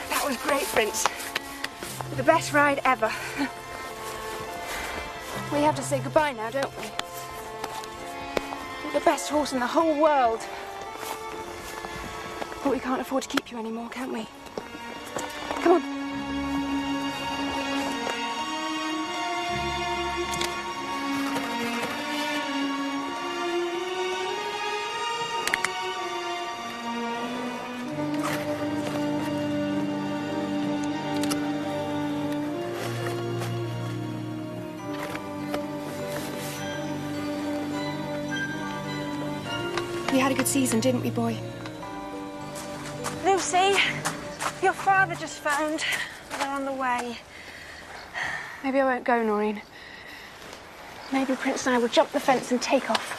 That was great, Prince. The best ride ever. We have to say goodbye now, don't we? You're the best horse in the whole world. But we can't afford to keep you anymore, can we? Come on. We had a good season, didn't we, boy? Lucy, your father just phoned. They're on the way. Maybe I won't go, Noreen. Maybe Prince and I will jump the fence and take off.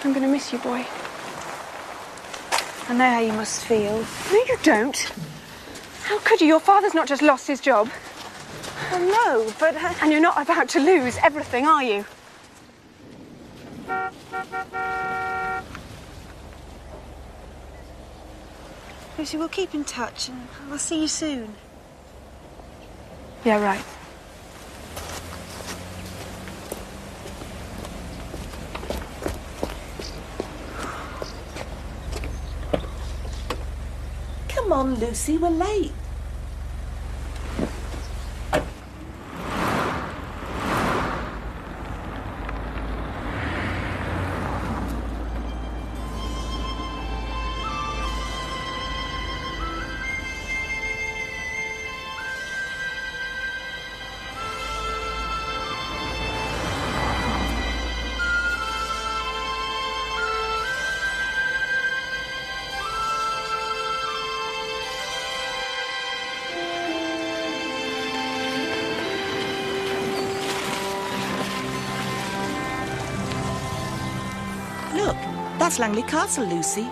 I'm gonna miss you, boy. I know how you must feel. No, you don't. How could you? Your father's not just lost his job. Well, no, but... And you're not about to lose everything, are you? Lucy, we'll keep in touch and I'll see you soon. Yeah, right. Come on, Lucy, we're late. Look, that's Langley Castle, Lucy.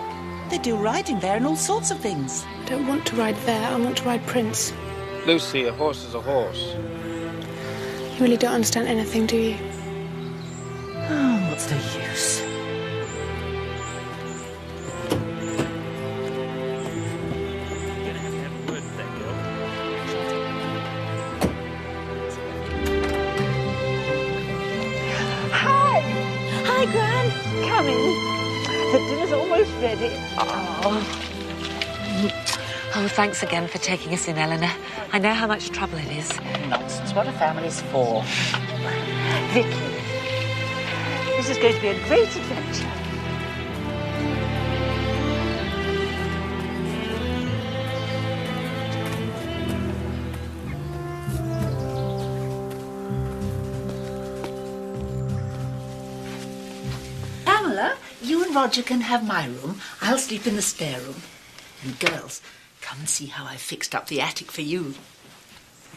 They do riding there and all sorts of things. I don't want to ride there. I want to ride Prince. Lucy, a horse is a horse. You really don't understand anything, do you? Oh, what's the use? Hi, Gran. Come in. The dinner's almost ready. Oh, thanks again for taking us in, Eleanor. I know how much trouble it is. Nonsense, what a family's for. Vicky, this is going to be a great adventure. Pamela, you and Roger can have my room. I'll sleep in the spare room. And girls, come and see how I've fixed up the attic for you.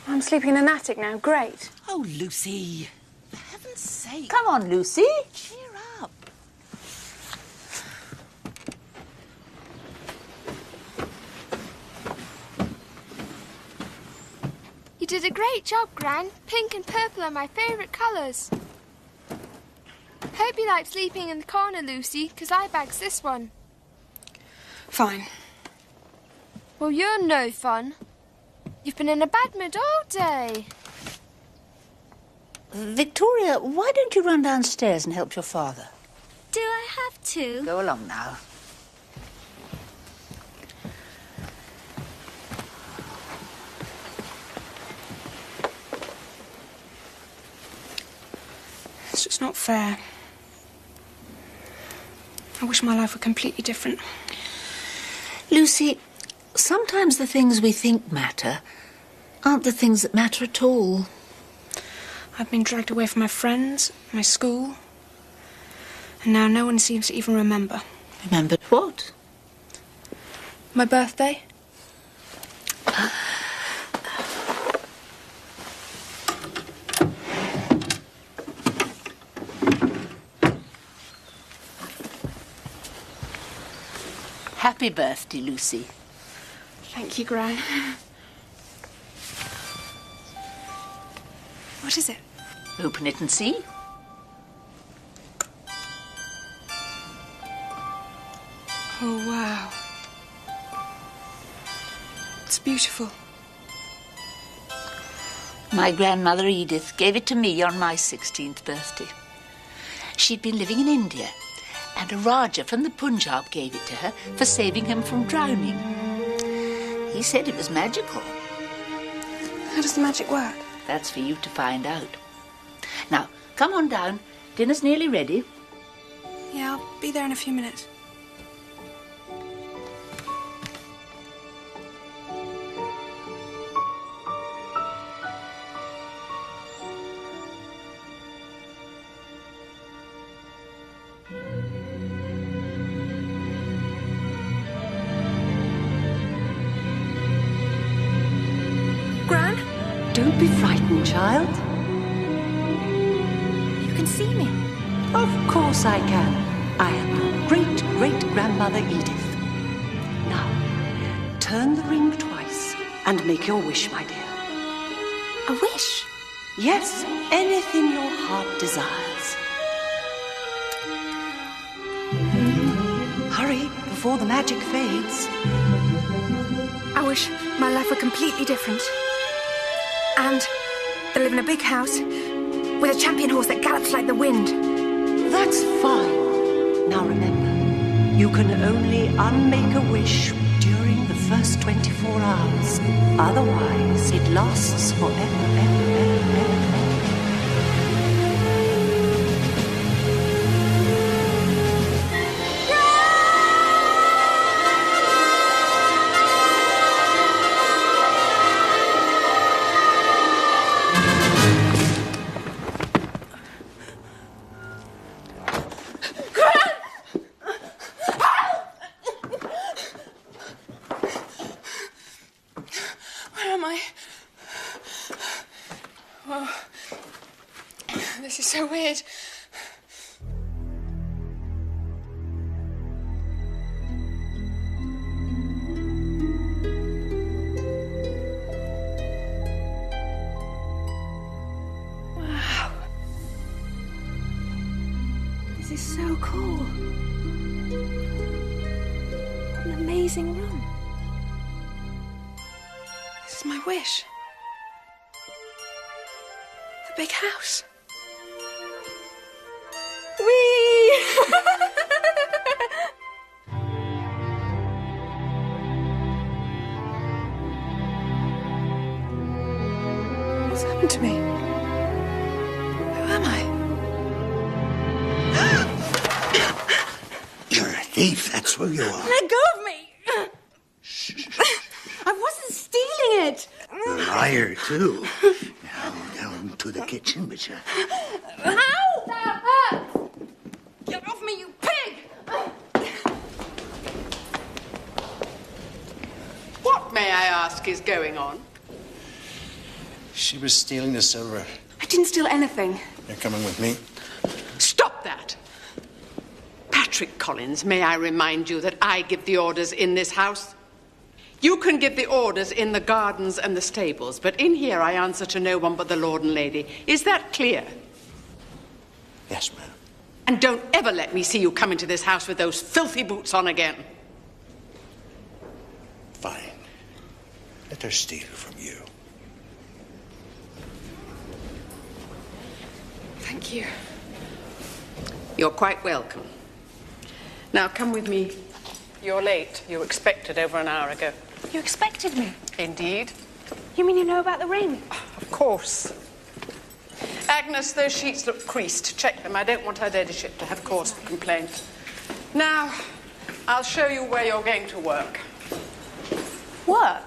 I'm sleeping in an attic now. Great. Oh, Lucy, for heaven's sake. Come on, Lucy. Cheer up. You did a great job, Gran. Pink and purple are my favourite colours. Hope you like sleeping in the corner, Lucy, because I bags this one. Fine. Well, you're no fun. You've been in a bad mood all day. Victoria, why don't you run downstairs and help your father? Do I have to? Go along now. It's just not fair. I wish my life were completely different. Lucy, sometimes the things we think matter aren't the things that matter at all. I've been dragged away from my friends, my school, and now no one seems to even remember. Remembered what? My birthday. Happy birthday, Lucy. Thank you, Gran. What is it? Open it and see. Oh, wow. It's beautiful. My grandmother Edith gave it to me on my 16th birthday. She'd been living in India, and a Raja from the Punjab gave it to her for saving him from drowning. He said it was magical. How does the magic work? That's for you to find out. Now, come on down. Dinner's nearly ready. Yeah, I'll be there in a few minutes. Gran? Don't be frightened, child. You can see me. Of course I can. I am your great-great-grandmother Edith. Now, turn the ring twice and make your wish, my dear. A wish? Yes, anything your heart desires. Hurry, before the magic fades. I wish my life were completely different. And to live in a big house with a champion horse that gallops like the wind. That's fine. Now remember, you can only unmake a wish during the first 24 hours. Otherwise, it lasts forever. Where am I? Oh, this is so weird. Wow. This is so cool. What an amazing room. This is my wish. The big house. Whee! What's happened to me? Who am I? You're a thief, that's what you are. Let go of me! I wasn't stealing it. A liar, too. Now, down to the kitchen, with you. Ow! That hurts! Get off me, you pig! What, may I ask, is going on? She was stealing the silver. I didn't steal anything. You're coming with me. Stop that! Patrick Collins, may I remind you that I give the orders in this house? You can give the orders in the gardens and the stables, but in here I answer to no one but the Lord and Lady. Is that clear? Yes, ma'am. And don't ever let me see you come into this house with those filthy boots on again. Fine. Let her steal from you. Thank you. You're quite welcome. Now, come with me. You're late. You were expected over an hour ago. You expected me? Indeed. You mean you know about the ring? Of course. Agnes, those sheets look creased. Check them. I don't want her ladyship to have cause for complaint. Now, I'll show you where you're going to work. Work?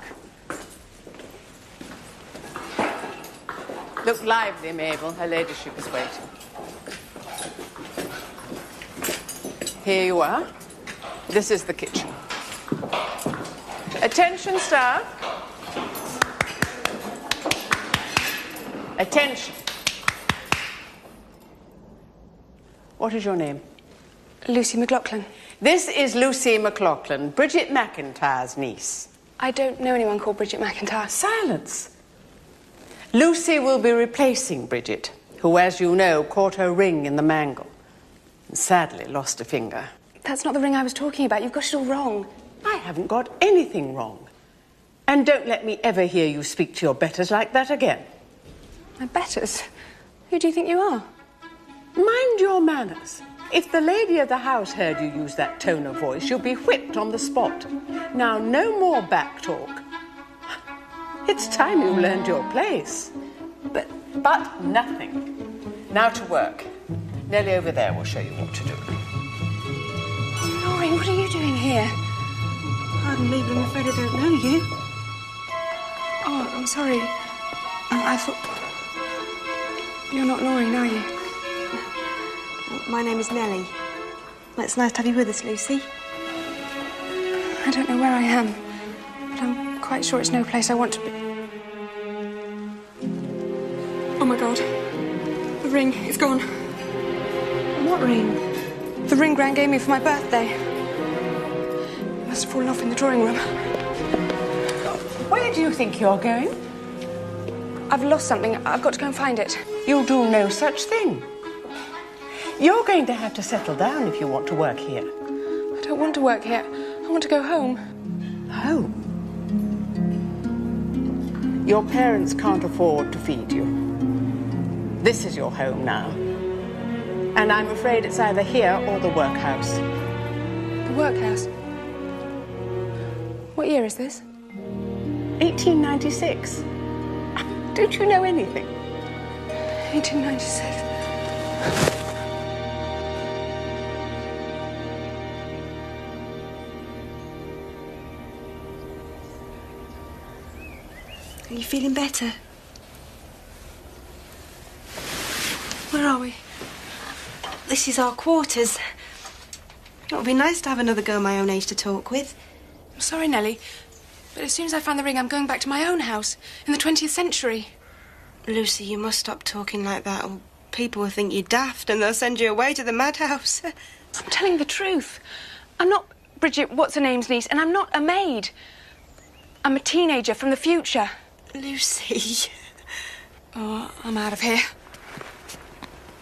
Look lively, Mabel. Her ladyship is waiting. Here you are. This is the kitchen. Attention, staff. Attention. What is your name? Lucy McLaughlin. This is Lucy McLaughlin, Bridget McIntyre's niece. I don't know anyone called Bridget McIntyre. Silence. Lucy will be replacing Bridget, who, as you know, caught her ring in the mangle and sadly lost a finger. That's not the ring I was talking about. You've got it all wrong. I haven't got anything wrong. And don't let me ever hear you speak to your betters like that again. My betters? Who do you think you are? Mind your manners. If the lady of the house heard you use that tone of voice, you'll be whipped on the spot. Now, no more back talk. It's time you learned your place. But nothing. Now to work. Nellie over there will show you what to do. Oh, Noreen, what are you doing here? Pardon me, but I'm afraid I don't know you. Oh, I'm sorry. I thought... You're not Noreen, are you? My name is Nellie. Well, it's nice to have you with us, Lucy. I don't know where I am, but I'm quite sure it's no place I want to be. Oh, my God. The ring, it's gone. What ring? The ring Gran gave me for my birthday. It must have fallen off in the drawing room. Where do you think you're going? I've lost something. I've got to go and find it. You'll do no such thing. You're going to have to settle down if you want to work here. I don't want to work here. I want to go home. Home? Your parents can't afford to feed you. This is your home now. And I'm afraid it's either here or the workhouse. The workhouse? What year is this? 1896. Don't you know anything? 1896. Are you feeling better? Where are we? This is our quarters. It would be nice to have another girl my own age to talk with. I'm sorry, Nellie, but as soon as I find the ring, I'm going back to my own house in the 20th century. Lucy, you must stop talking like that, or people will think you're daft and they'll send you away to the madhouse. I'm telling the truth. I'm not Bridget What's-Her-Name's niece, and I'm not a maid. I'm a teenager from the future. Lucy. Oh, I'm out of here.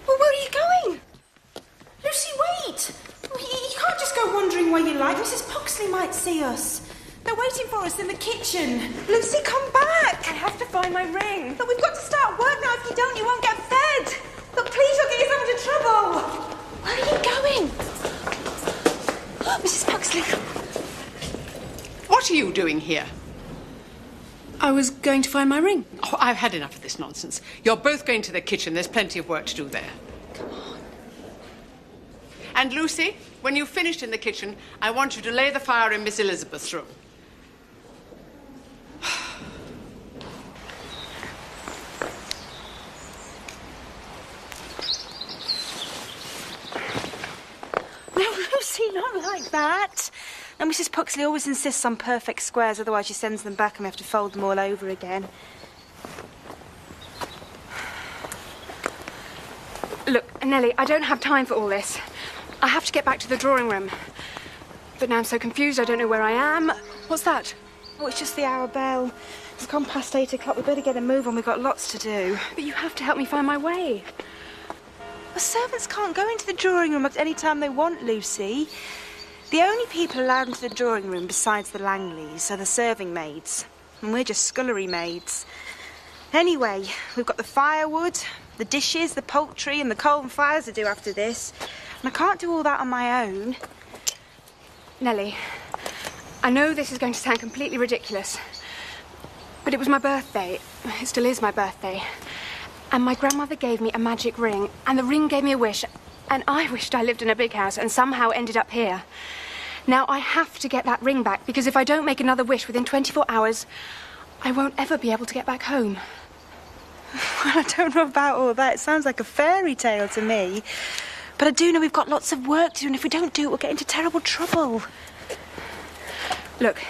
Well, where are you going? Lucy, wait! You can't just go wandering where you like. Mrs. Puxley might see us. They're waiting for us in the kitchen. Lucy, come back! I have to find my ring. Look, we've got to start work now. If you don't, you won't get fed. Look, please, you'll get yourself into trouble. Where are you going? Mrs. Puxley. What are you doing here? I was going to find my ring. Oh, I've had enough of this nonsense. You're both going to the kitchen. There's plenty of work to do there. Come on. And Lucy, when you've finished in the kitchen, I want you to lay the fire in Miss Elizabeth's room. No, Lucy, not like that. And Mrs. Puxley always insists on perfect squares, otherwise she sends them back and we have to fold them all over again. Look, Nellie, I don't have time for all this. I have to get back to the drawing room. But now I'm so confused, I don't know where I am. What's that? Oh, it's just the hour bell. It's gone past 8 o'clock. We better get a move on. We've got lots to do. But you have to help me find my way. The servants can't go into the drawing room at any time they want, Lucy. The only people allowed into the drawing room besides the Langleys are the serving maids. And we're just scullery maids. Anyway, we've got the firewood, the dishes, the poultry and the coal and fires to do after this. And I can't do all that on my own. Nellie, I know this is going to sound completely ridiculous, but it was my birthday. It still is my birthday. And my grandmother gave me a magic ring, and the ring gave me a wish, and I wished I lived in a big house and somehow ended up here. Now, I have to get that ring back, because if I don't make another wish within 24 hours, I won't ever be able to get back home. Well, I don't know about all that. It sounds like a fairy tale to me. But I do know we've got lots of work to do, and if we don't do it, we'll get into terrible trouble. Look,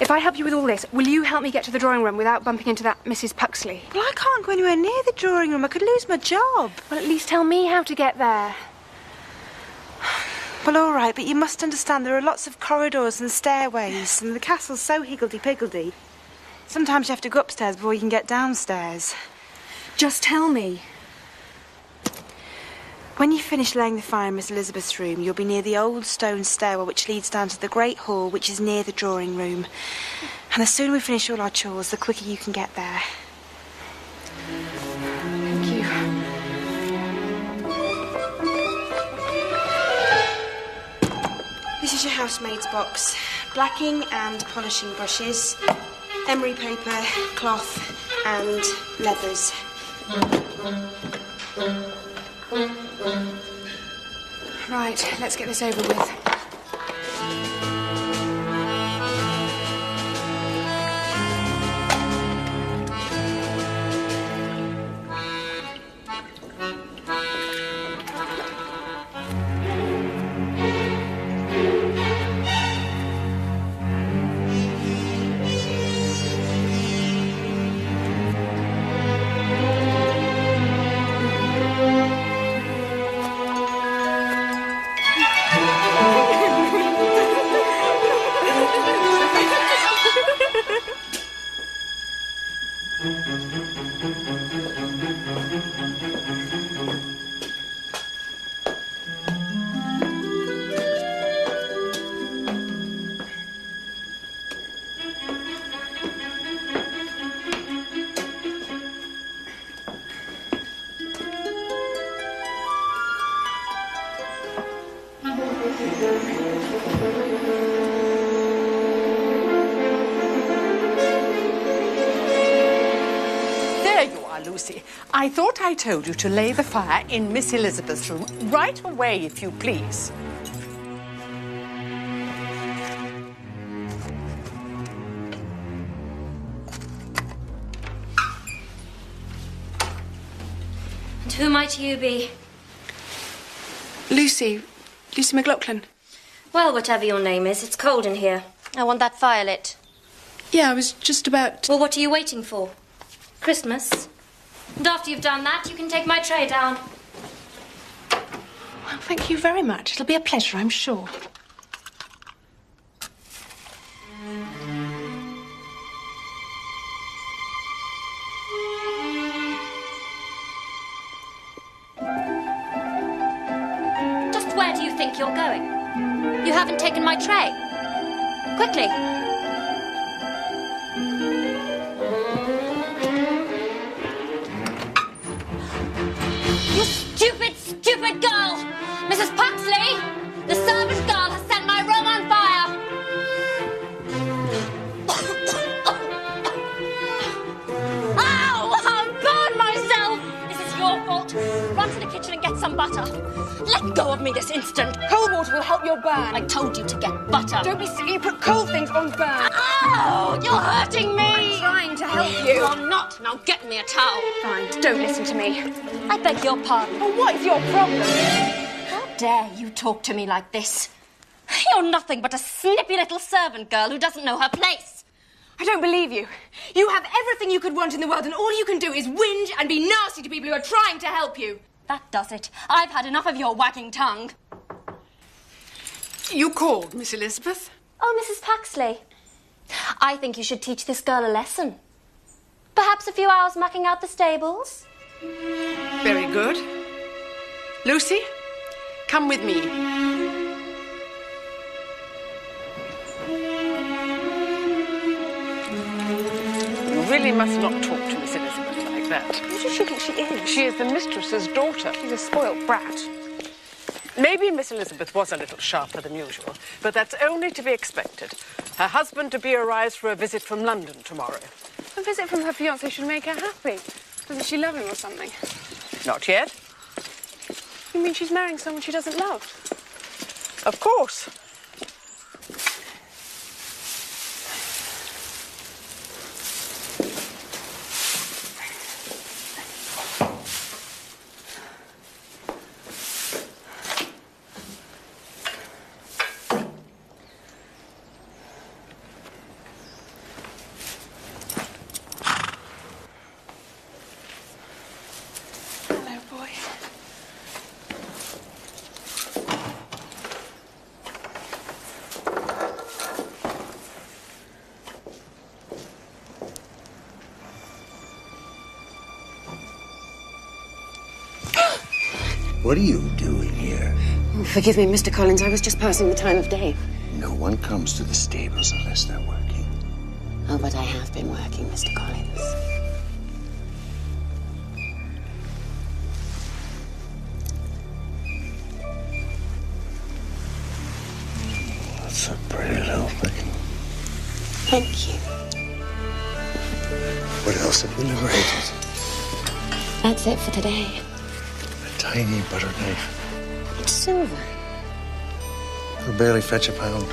if I help you with all this, will you help me get to the drawing room without bumping into that Mrs. Puxley? Well, I can't go anywhere near the drawing room. I could lose my job. Well, at least tell me how to get there. Well, all right, but you must understand there are lots of corridors and stairways, and the castle's so higgledy-piggledy. Sometimes you have to go upstairs before you can get downstairs. Just tell me. When you finish laying the fire in Miss Elizabeth's room, you'll be near the old stone stairwell which leads down to the great hall, which is near the drawing room. And the sooner we finish all our chores, the quicker you can get there. Thank you. This is your housemaid's box. Blacking and polishing brushes, emery paper, cloth and leathers. Right, let's get this over with. Lucy. I thought I told you to lay the fire in Miss Elizabeth's room right away, if you please. And who might you be? Lucy McLaughlin. Well, whatever your name is, it's cold in here. I want that fire lit. Yeah, I was just about... Well, what are you waiting for? Christmas? And after you've done that, you can take my tray down. Well, thank you very much. It'll be a pleasure, I'm sure. Just where do you think you're going? You haven't taken my tray. Quickly. Stupid girl! Mrs. Puxley! The servant girl has set my room on fire! Ow! I'll burn myself! This is your fault. Run to the kitchen and get some butter. Let go of me this instant. Cold water will help your burn. I told you to get butter. Don't be silly. You put cold things on burn. Ow! You're hurting me! I'm trying to help you. You're not. Now get me a towel. Fine. Don't listen to me. I beg your pardon. Oh, what is your problem? How dare you talk to me like this? You're nothing but a snippy little servant girl who doesn't know her place. I don't believe you. You have everything you could want in the world, and all you can do is whinge and be nasty to people who are trying to help you. That does it. I've had enough of your wagging tongue. You called, Miss Elizabeth? Oh, Mrs. Paxley. I think you should teach this girl a lesson. Perhaps a few hours mucking out the stables? Very good. Lucy, come with me. You really must not talk to Miss Elizabeth like that. Who does she think she is? She is the mistress's daughter. She's a spoilt brat. Maybe Miss Elizabeth was a little sharper than usual, but that's only to be expected. Her husband to be arrives for a visit from London tomorrow. A visit from her fiancé should make her happy. Doesn't she love him or something? Not yet. You mean she's marrying someone she doesn't love? Of course. What are you doing here? Oh, forgive me, Mr. Collins. I was just passing the time of day. No one comes to the stables unless they're working. Oh, but I have been working, Mr. Collins. That's a pretty little thing. Thank you. What else have you liberated? That's it for today. A tiny butter knife. It's silver. It'll barely fetch a pound.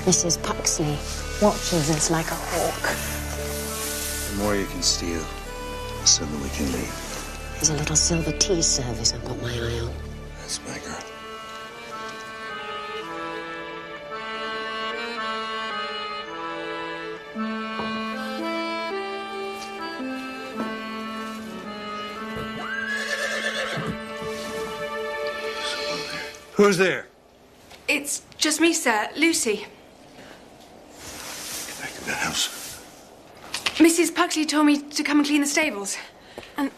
Mrs. Puxley watches us like a hawk. The more you can steal, the sooner we can leave. There's a little silver tea service I've got my eye on. That's my girl. Who's there? It's just me, sir. Lucy. Get back to the house. Mrs. Puxley told me to come and clean the stables. And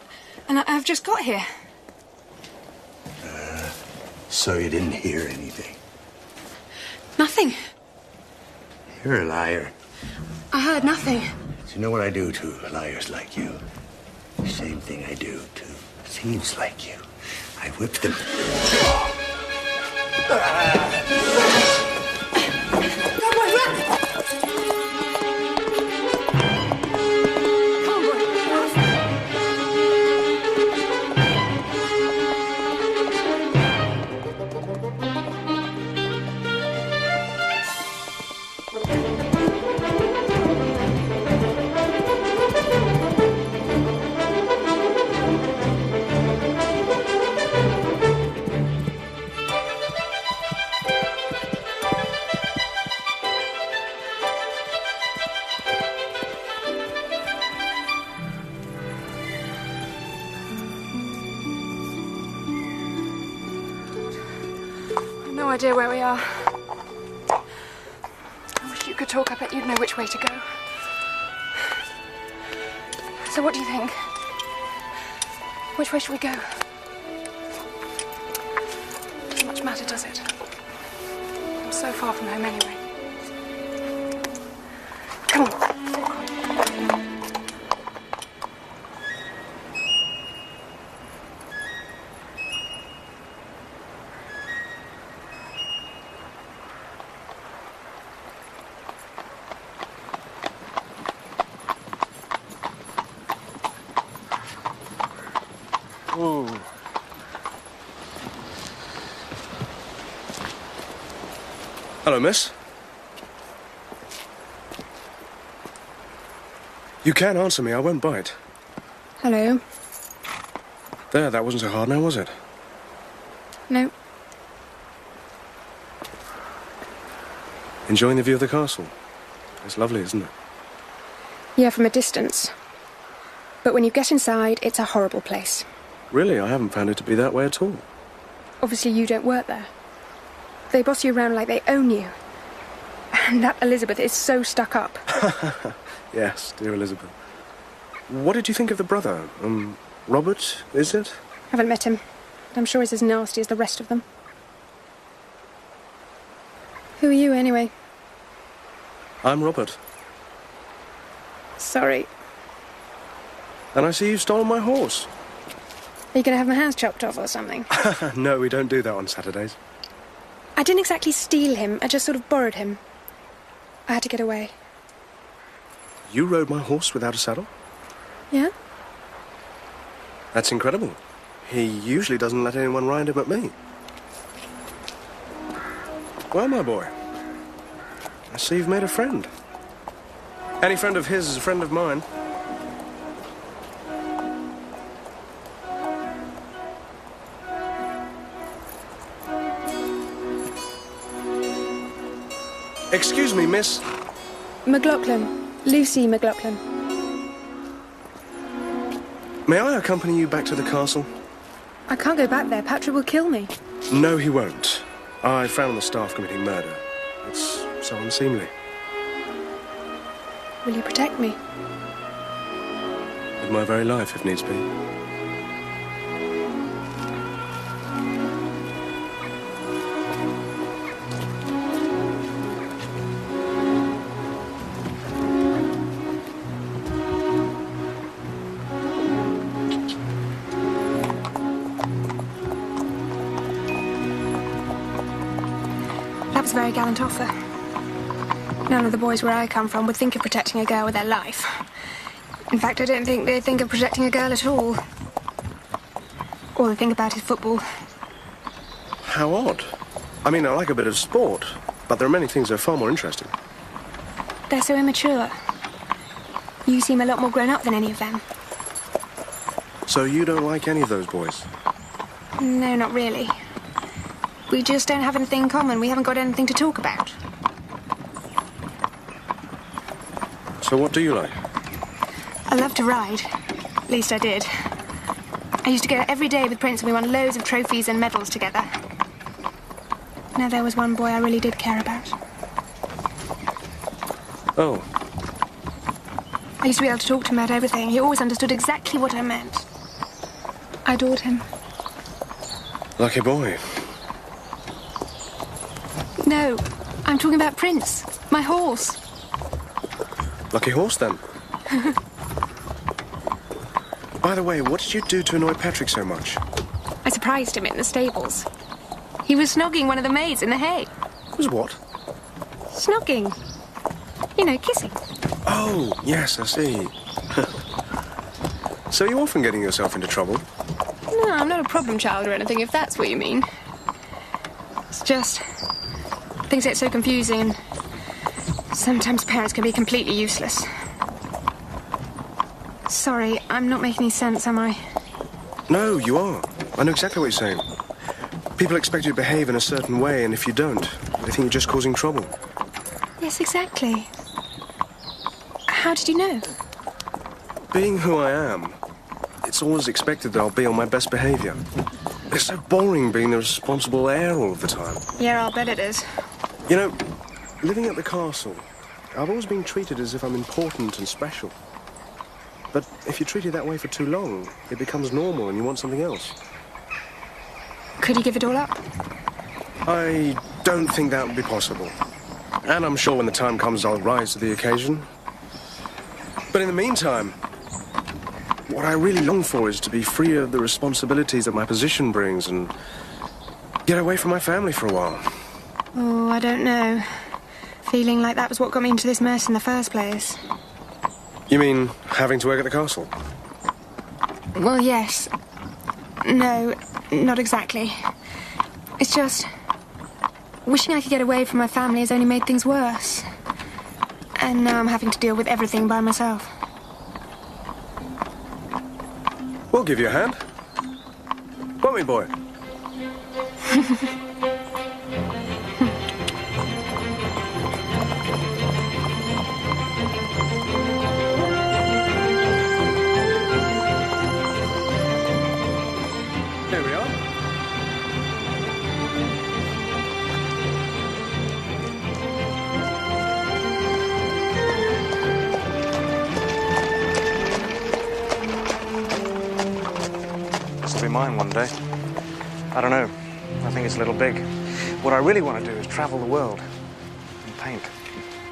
I've just got here. So you didn't hear anything? Nothing. You're a liar. I heard nothing. Do you know what I do to liars like you? The same thing I do to thieves like you. I whip them. No idea where we are. I wish you could talk. I bet you'd know which way to go. So what do you think? Which way should we go? Doesn't much matter, does it? I'm so far from home anyway. Come on. Ooh. Hello, miss. You can answer me, I won't bite. Hello. There, that wasn't so hard now, was it? No. Enjoying the view of the castle? It's lovely, isn't it? Yeah, from a distance. But when you get inside, it's a horrible place. Really, I haven't found it to be that way at all. Obviously, you don't work there. They boss you around like they own you. And that Elizabeth is so stuck up. Yes, dear Elizabeth. What did you think of the brother? Robert, is it? Haven't met him. But I'm sure he's as nasty as the rest of them. Who are you, anyway? I'm Robert. Sorry. And I see you've stolen my horse. Are you going to have my hands chopped off or something? No, we don't do that on Saturdays. I didn't exactly steal him. I just sort of borrowed him. I had to get away. You rode my horse without a saddle? Yeah? That's incredible. He usually doesn't let anyone ride him but me. Well, my boy, I see you've made a friend. Any friend of his is a friend of mine. Excuse me, miss. McLaughlin. Lucy McLaughlin. May I accompany you back to the castle? I can't go back there. Patrick will kill me. No, he won't. I found the staff committing murder. It's so unseemly. Will you protect me? with my very life, if needs be. That was a very gallant offer. None of the boys where I come from would think of protecting a girl with their life. In fact, I don't think they'd think of protecting a girl at all. All they think about is football. How odd. I mean, I like a bit of sport, but there are many things that are far more interesting. They're so immature. You seem a lot more grown up than any of them. So you don't like any of those boys? No, not really. We just don't have anything in common. We haven't got anything to talk about. So what do you like? I love to ride. At least I did. I used to go every day with Prince and we won loads of trophies and medals together. Now there was one boy I really did care about. Oh. I used to be able to talk to him about everything. He always understood exactly what I meant. I adored him. Lucky boy. No, I'm talking about Prince, my horse. Lucky horse, then. By the way, what did you do to annoy Patrick so much? I surprised him in the stables. He was snogging one of the maids in the hay. Was what? Snogging. You know, kissing. Oh, yes, I see. So you're often getting yourself into trouble? No, I'm not a problem child or anything, if that's what you mean. It's just... things get so confusing and... sometimes parents can be completely useless. Sorry, I'm not making any sense, am I? No, you are. I know exactly what you're saying. People expect you to behave in a certain way, and if you don't, they think you're just causing trouble. Yes, exactly. How did you know? Being who I am, it's always expected that I'll be on my best behavior. It's so boring being the responsible heir all of the time. Yeah, I'll bet it is. You know, living at the castle, I've always been treated as if I'm important and special. But if you're treated that way for too long, it becomes normal and you want something else. Could you give it all up? I don't think that would be possible. And I'm sure when the time comes, I'll rise to the occasion. But in the meantime, what I really long for is to be free of the responsibilities that my position brings and get away from my family for a while. Oh, I don't know. Feeling like that was what got me into this mess in the first place. You mean having to work at the castle? Well, yes. No, not exactly. It's just... wishing I could get away from my family has only made things worse. And now I'm having to deal with everything by myself. We'll give you a hand. Won't we, boy? Here we are. This will be mine one day. I don't know. I think it's a little big. What I really want to do is travel the world and paint.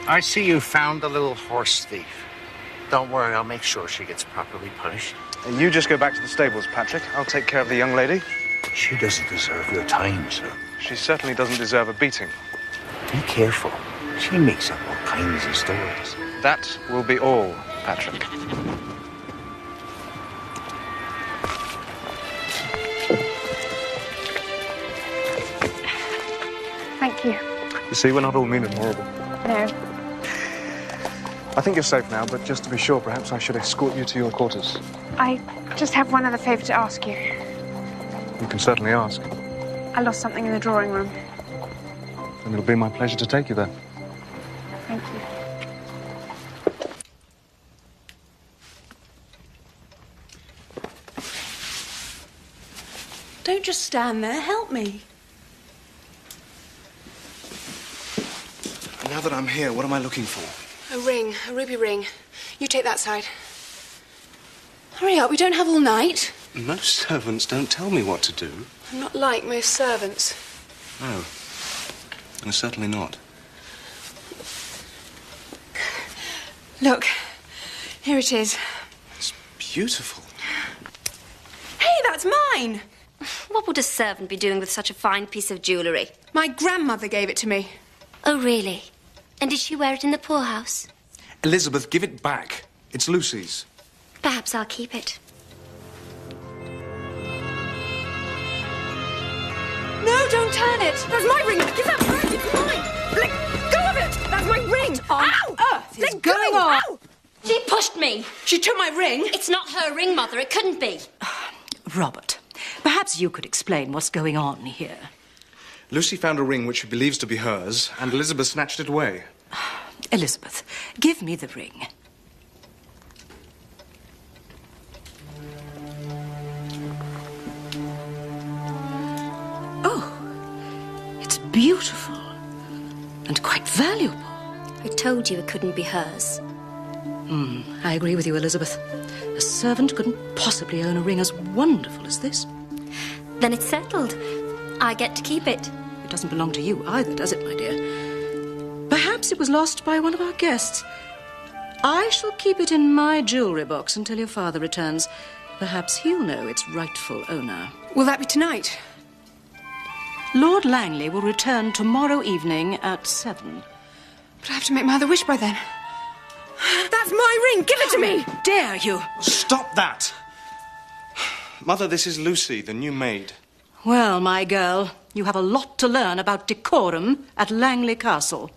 I see you found the little horse thief. Don't worry, I'll make sure she gets properly punished. And you just go back to the stables, Patrick. I'll take care of the young lady. She doesn't deserve your time, sir. She certainly doesn't deserve a beating. Be careful. She makes up all kinds of stories. That will be all, Patrick. Thank you. You see, we're not all mean and horrible. No. I think you're safe now, but just to be sure, perhaps I should escort you to your quarters. I just have one other favour to ask you. You can certainly ask. I lost something in the drawing room. And it'll be my pleasure to take you there. Thank you. Don't just stand there. Help me. Now that I'm here, what am I looking for? A ring, a ruby ring. You take that side. Hurry up, we don't have all night. Most servants don't tell me what to do. I'm not like most servants. No. No, certainly not. Look, here it is. It's beautiful. Hey, that's mine! What would a servant be doing with such a fine piece of jewellery? My grandmother gave it to me. Oh, really? And did she wear it in the poorhouse? Elizabeth, give it back. It's Lucy's. Perhaps I'll keep it. No, don't turn it! That's my ring! Give that back! It's mine! Let go of it! That's my ring! On Ow! earth is Let going go! on? Ow! She pushed me! She took my ring! It's not her ring, Mother. It couldn't be. Robert, perhaps you could explain what's going on here. Lucy found a ring which she believes to be hers, and Elizabeth snatched it away. Elizabeth, give me the ring. Oh, it's beautiful and quite valuable. I told you it couldn't be hers. I agree with you, Elizabeth. A servant couldn't possibly own a ring as wonderful as this. Then it's settled. I get to keep it. It doesn't belong to you either, does it, my dear? Perhaps it was lost by one of our guests. I shall keep it in my jewellery box until your father returns. Perhaps he'll know its rightful owner. Will that be tonight? Lord Langley will return tomorrow evening at 7. But I have to make my other wish by then. That's my ring! Give it to me! Dare you? Stop that! Mother, this is Lucy, the new maid. Well, my girl, you have a lot to learn about decorum at Langley Castle.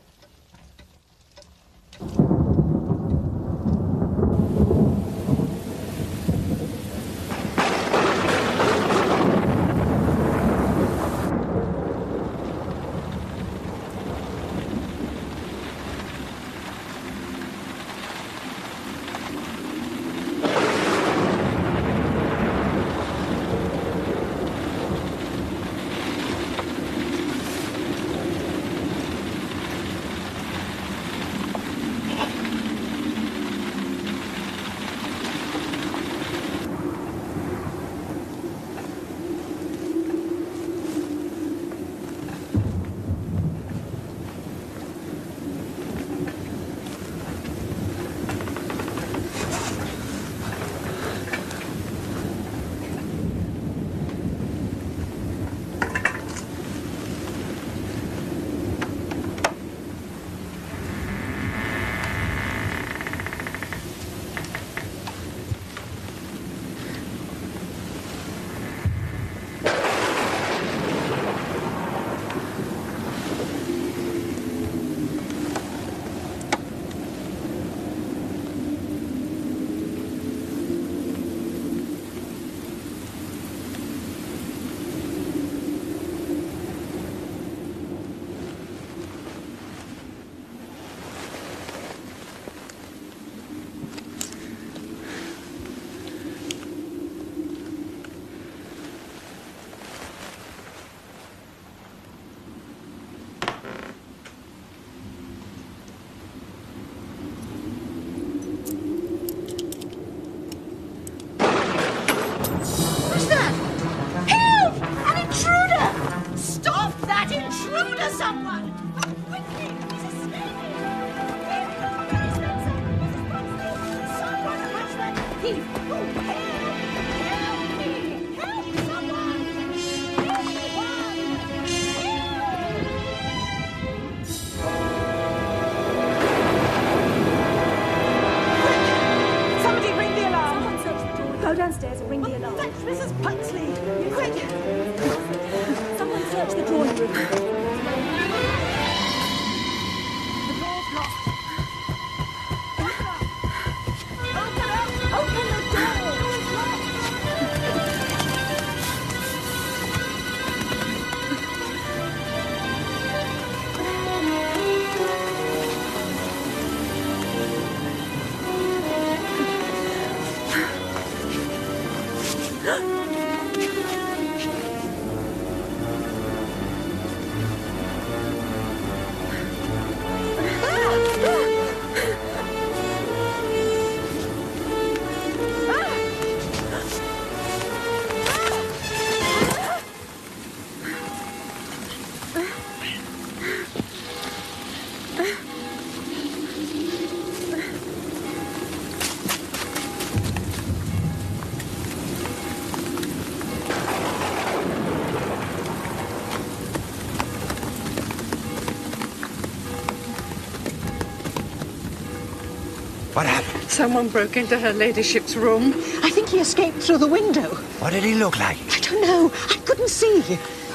What happened? Someone broke into her ladyship's room. I think he escaped through the window. What did he look like? I don't know. I couldn't see.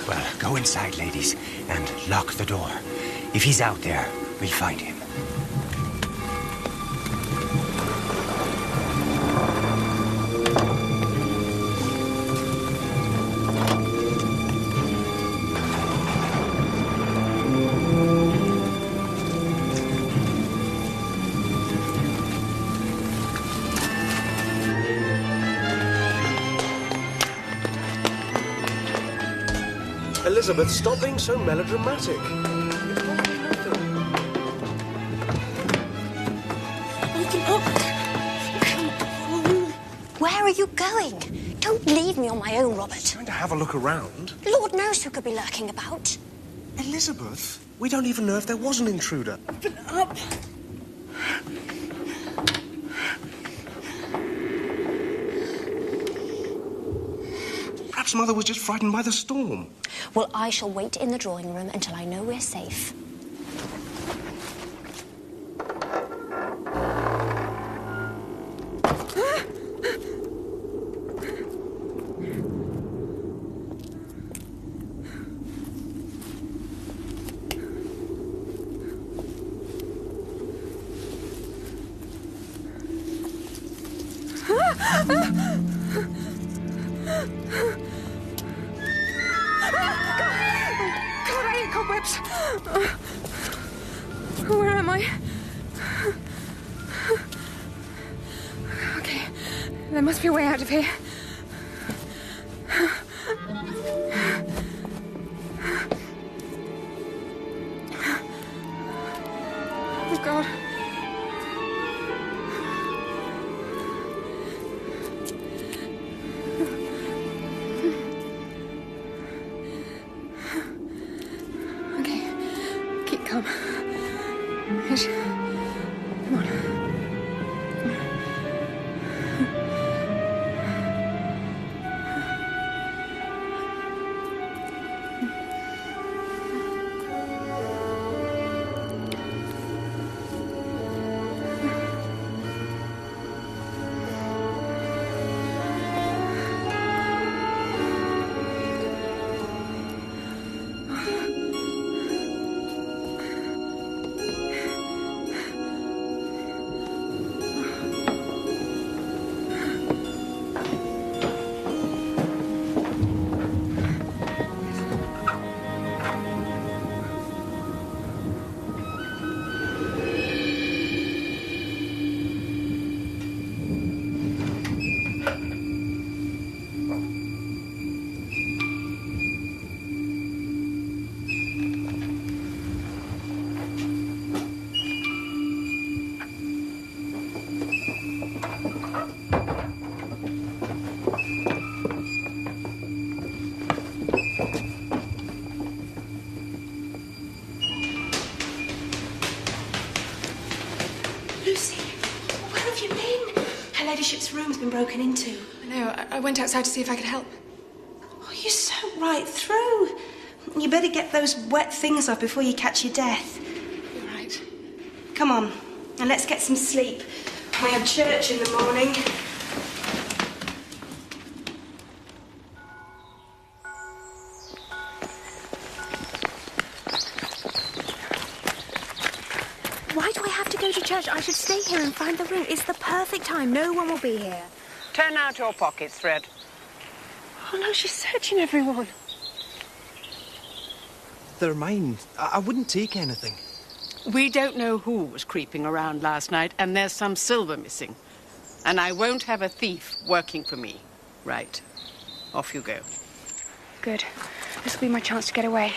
Well, go inside, ladies, and lock the door. If he's out there, we'll find him. Elizabeth, stop being so melodramatic. Open up. Come on. Where are you going? Don't leave me on my own, Robert. Going to have a look around. Lord knows who could be lurking about. Elizabeth, we don't even know if there was an intruder. Open up. Perhaps Mother was just frightened by the storm. Well, I shall wait in the drawing room until I know we're safe. Cobwebs! Where am I? Okay, there must be a way out of here. Oh, God. Come. Yes. Come on. Lucy, where have you been? Her ladyship's room's been broken into. I know. I went outside to see if I could help. Oh, you soaked right through. You better get those wet things off before you catch your death. You're right. Come on, and let's get some sleep. We have church in the morning. Why do I have to go to church? I should stay here and find the ring. It's the perfect time. No one will be here. Turn out your pockets, Fred. Oh, no, she's searching everyone. They're mine. I wouldn't take anything. We don't know who was creeping around last night, and there's some silver missing. And I won't have a thief working for me. Right. Off you go. Good. This will be my chance to get away.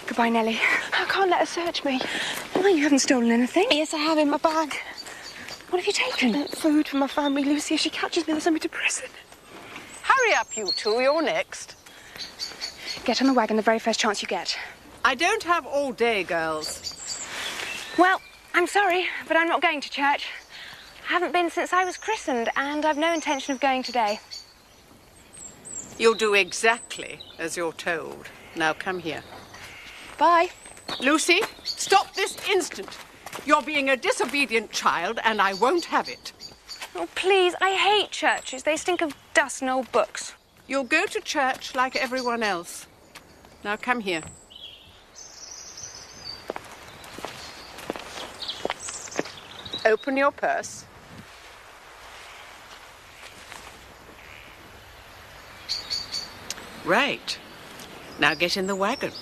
Goodbye, Nellie. I can't let her search me. Why, you haven't stolen anything? Yes, I have in my bag. What have you taken? Food for my family, Lucy. If she catches me, they'll send me to prison. Hurry up, you two. You're next. Get on the wagon the very first chance you get. I don't have all day, girls. Well, I'm sorry, but I'm not going to church. I haven't been since I was christened, and I've no intention of going today. You'll do exactly as you're told. Now come here. Bye. Lucy, stop this instant. You're being a disobedient child, and I won't have it. Oh, please, I hate churches. They stink of dust and old books. You'll go to church like everyone else. Now come here. Open your purse. Right. Now get in the wagon.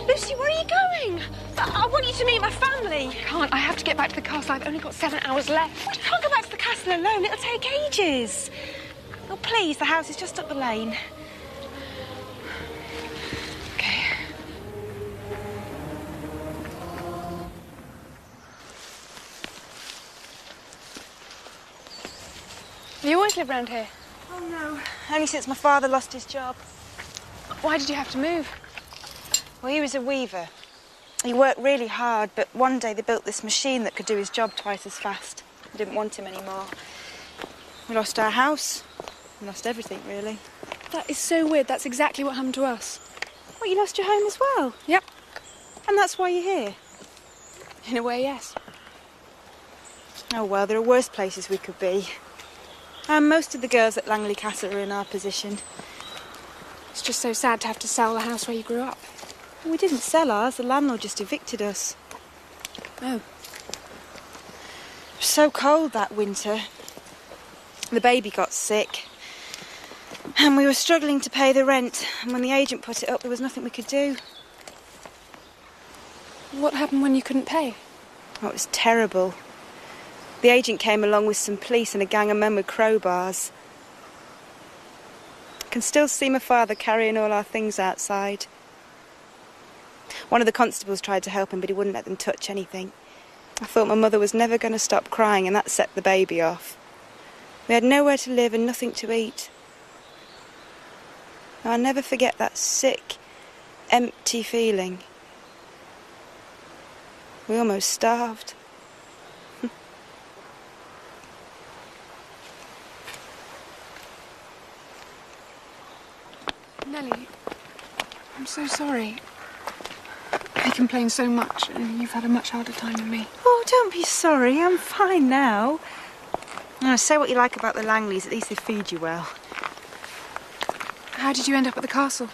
Lucy, where are you going? I want you to meet my family. I can't. I have to get back to the castle. I've only got 7 hours left. Well, you can't go back to the castle alone. It'll take ages. Oh, please, the house is just up the lane. Okay. Have you always lived around here? Oh, no. Only since my father lost his job. Why did you have to move? Well, he was a weaver. He worked really hard, but one day they built this machine that could do his job twice as fast. I didn't want him anymore. We lost our house. We lost everything, really. That is so weird. That's exactly what happened to us. What, you lost your home as well? Yep. And that's why you're here? In a way, yes. Oh, well, there are worse places we could be. And most of the girls at Langley Castle are in our position. It's just so sad to have to sell the house where you grew up. We didn't sell ours. The landlord just evicted us. Oh. It was so cold that winter. The baby got sick. And we were struggling to pay the rent. And when the agent put it up, there was nothing we could do. What happened when you couldn't pay? Oh, it was terrible. The agent came along with some police and a gang of men with crowbars. I can still see my father carrying all our things outside. One of the constables tried to help him, but he wouldn't let them touch anything. I thought my mother was never going to stop crying, and that set the baby off. We had nowhere to live and nothing to eat. I'll never forget that sick, empty feeling. We almost starved. Nellie, I'm so sorry. I complain so much, and you've had a much harder time than me. Oh, don't be sorry. I'm fine now. Now, say what you like about the Langleys. At least they feed you well. How did you end up at the castle?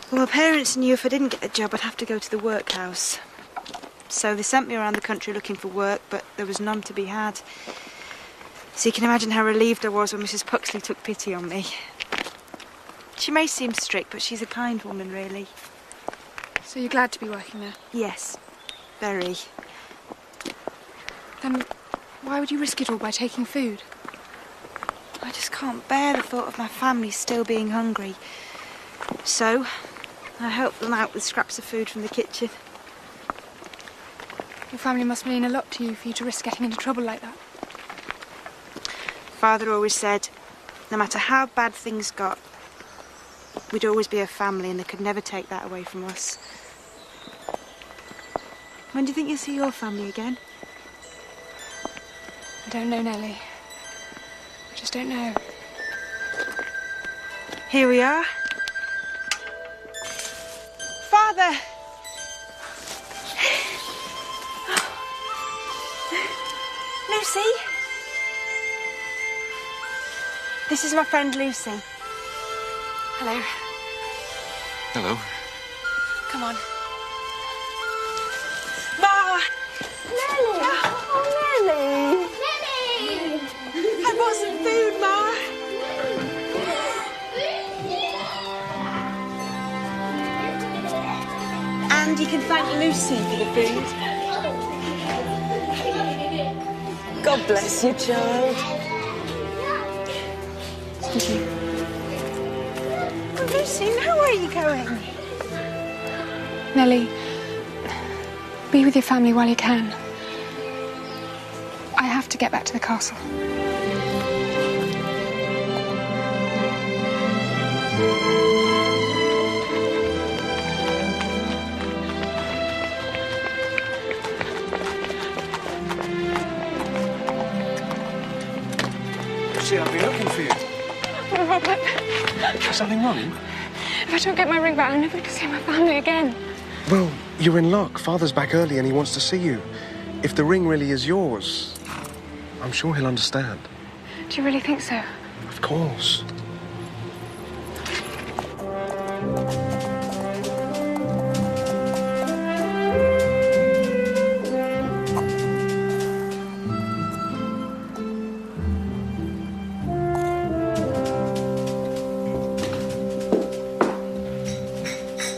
Well, my parents knew if I didn't get a job, I'd have to go to the workhouse. So they sent me around the country looking for work, but there was none to be had. So you can imagine how relieved I was when Mrs. Puxley took pity on me. She may seem strict, but she's a kind woman, really. So you're glad to be working there? Yes, very. Then why would you risk it all by taking food? I just can't bear the thought of my family still being hungry. So I helped them out with scraps of food from the kitchen. Your family must mean a lot to you for you to risk getting into trouble like that. Father always said, no matter how bad things got, we'd always be a family and they could never take that away from us. When do you think you'll see your family again? I don't know, Nellie. I just don't know. Here we are. Father! Lucy? This is my friend Lucy. Hello. Hello. Come on. Ma! Nellie! Oh, Nellie! Nellie! I brought some food, Ma. And you can thank Lucy for the food. God bless you, child. Thank you. Oh, Lucy, now where are you going? Nellie, be with your family while you can. I have to get back to the castle. See, I've been looking for you. Oh, Robert. Is something wrong? If I don't get my ring back, I'll never get to see my family again. Well, you're in luck. Father's back early and he wants to see you. If the ring really is yours, I'm sure he'll understand. Do you really think so? Of course.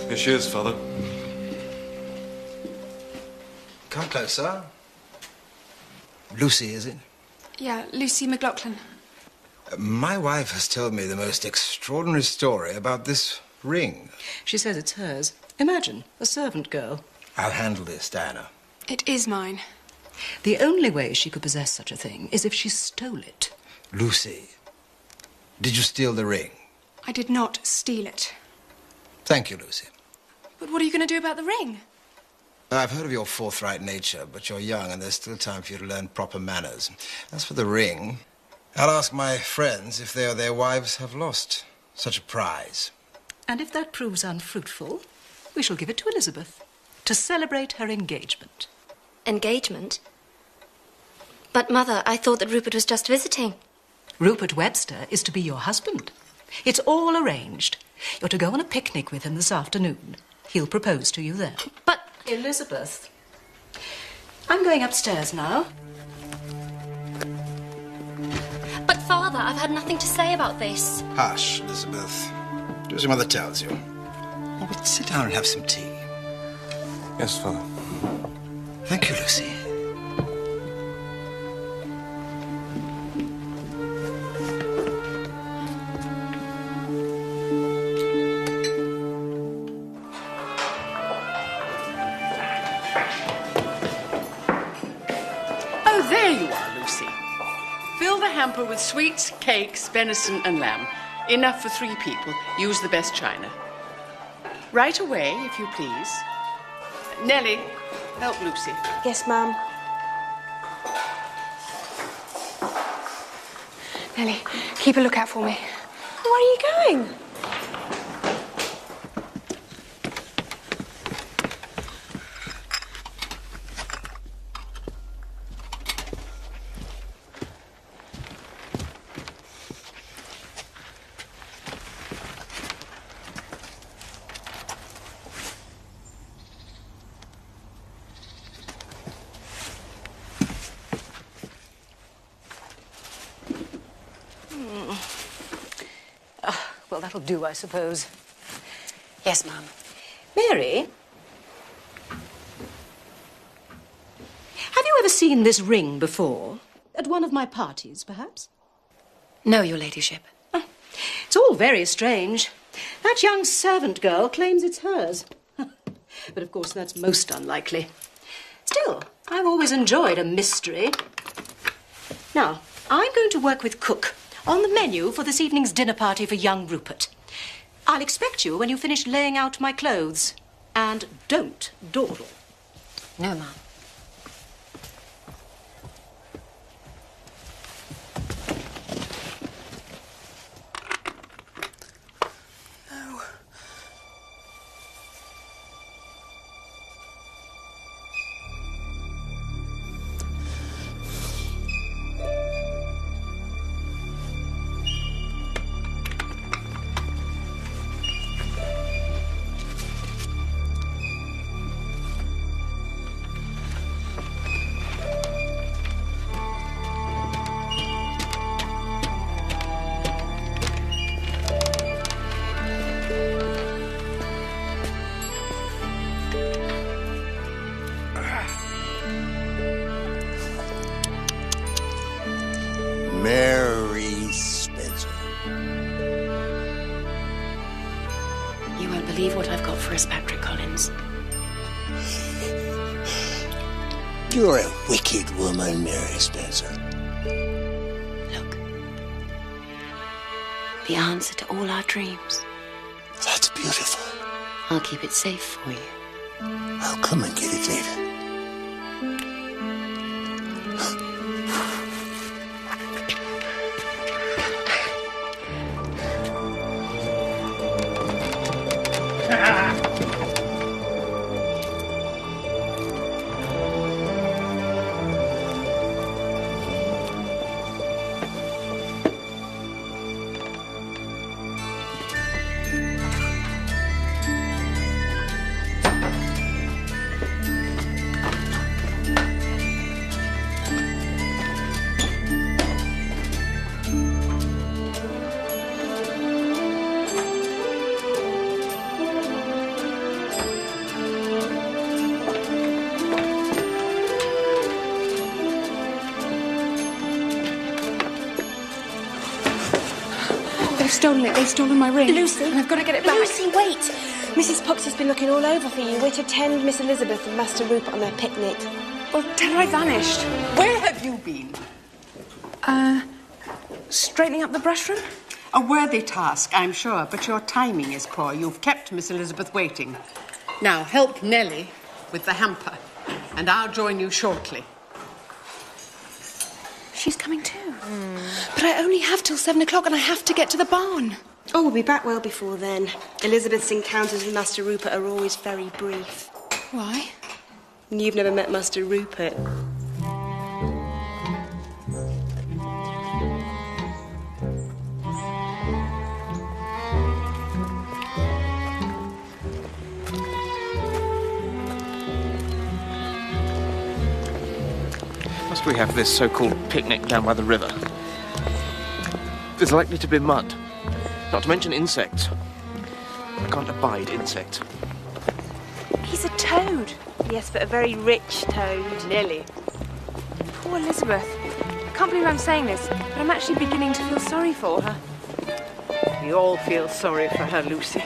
Here she is, Father. Come closer. Lucy, is it? Yeah, Lucy McLaughlin. My wife has told me the most extraordinary story about this ring. She says it's hers. Imagine, a servant girl. I'll handle this, Diana. It is mine. The only way she could possess such a thing is if she stole it. Lucy, did you steal the ring? I did not steal it. Thank you, Lucy. But what are you going to do about the ring? I've heard of your forthright nature, but you're young and there's still time for you to learn proper manners. As for the ring, I'll ask my friends if they or their wives have lost such a prize. And if that proves unfruitful, we shall give it to Elizabeth to celebrate her engagement. Engagement? But, Mother, I thought that Rupert was just visiting. Rupert Webster is to be your husband. It's all arranged. You're to go on a picnic with him this afternoon. He'll propose to you there. But... Elizabeth, I'm going upstairs now. But, Father, I've had nothing to say about this. Hush, Elizabeth. Do as your mother tells you. Oh, but sit down and have some tea. Yes, Father. Thank you, Lucy. Oh, there you are, Lucy. Fill the hamper with sweets, cakes, venison and lamb. Enough for 3 people. Use the best china. Right away, if you please. Nellie, help Lucy. Yes, Ma'am. Nellie, keep a lookout for me. Where are you going? Well, that'll do, I suppose. Yes, Ma'am. Mary? Have you ever seen this ring before? At one of my parties, perhaps? No, Your Ladyship. It's all very strange. That young servant girl claims it's hers. But, of course, that's most unlikely. Still, I've always enjoyed a mystery. Now, I'm going to work with Cook on the menu for this evening's dinner party for young Rupert. I'll expect you when you finish laying out my clothes. And don't dawdle. No, Ma'am. Mary Spencer. You won't believe what I've got for us, Patrick Collins. You're a wicked woman, Mary Spencer. The answer to all our dreams. That's beautiful. I'll keep it safe for you. I'll come and get it later. Stolen it. They've stolen my ring. Lucy. And I've got to get it back. Lucy, wait. Mrs. Pox has been looking all over for you. We're to attend Miss Elizabeth and Master Rupert on their picnic. Well, tell her I vanished. Where have you been? Straightening up the brushroom? A worthy task, I'm sure, but your timing is poor. You've kept Miss Elizabeth waiting. Now, help Nellie with the hamper, and I'll join you shortly. She's coming too. But I only have till 7 o'clock and I have to get to the barn. Oh, we'll be back well before then. Elizabeth's encounters with Master Rupert are always very brief. Why? You've never met Master Rupert. Must we have this so-called picnic down by the river? There's likely to be mud. Not to mention insects. I can't abide insects. He's a toad. Yes, but a very rich toad. Nellie. Poor Elizabeth. I can't believe I'm saying this, but I'm actually beginning to feel sorry for her. We all feel sorry for her, Lucy.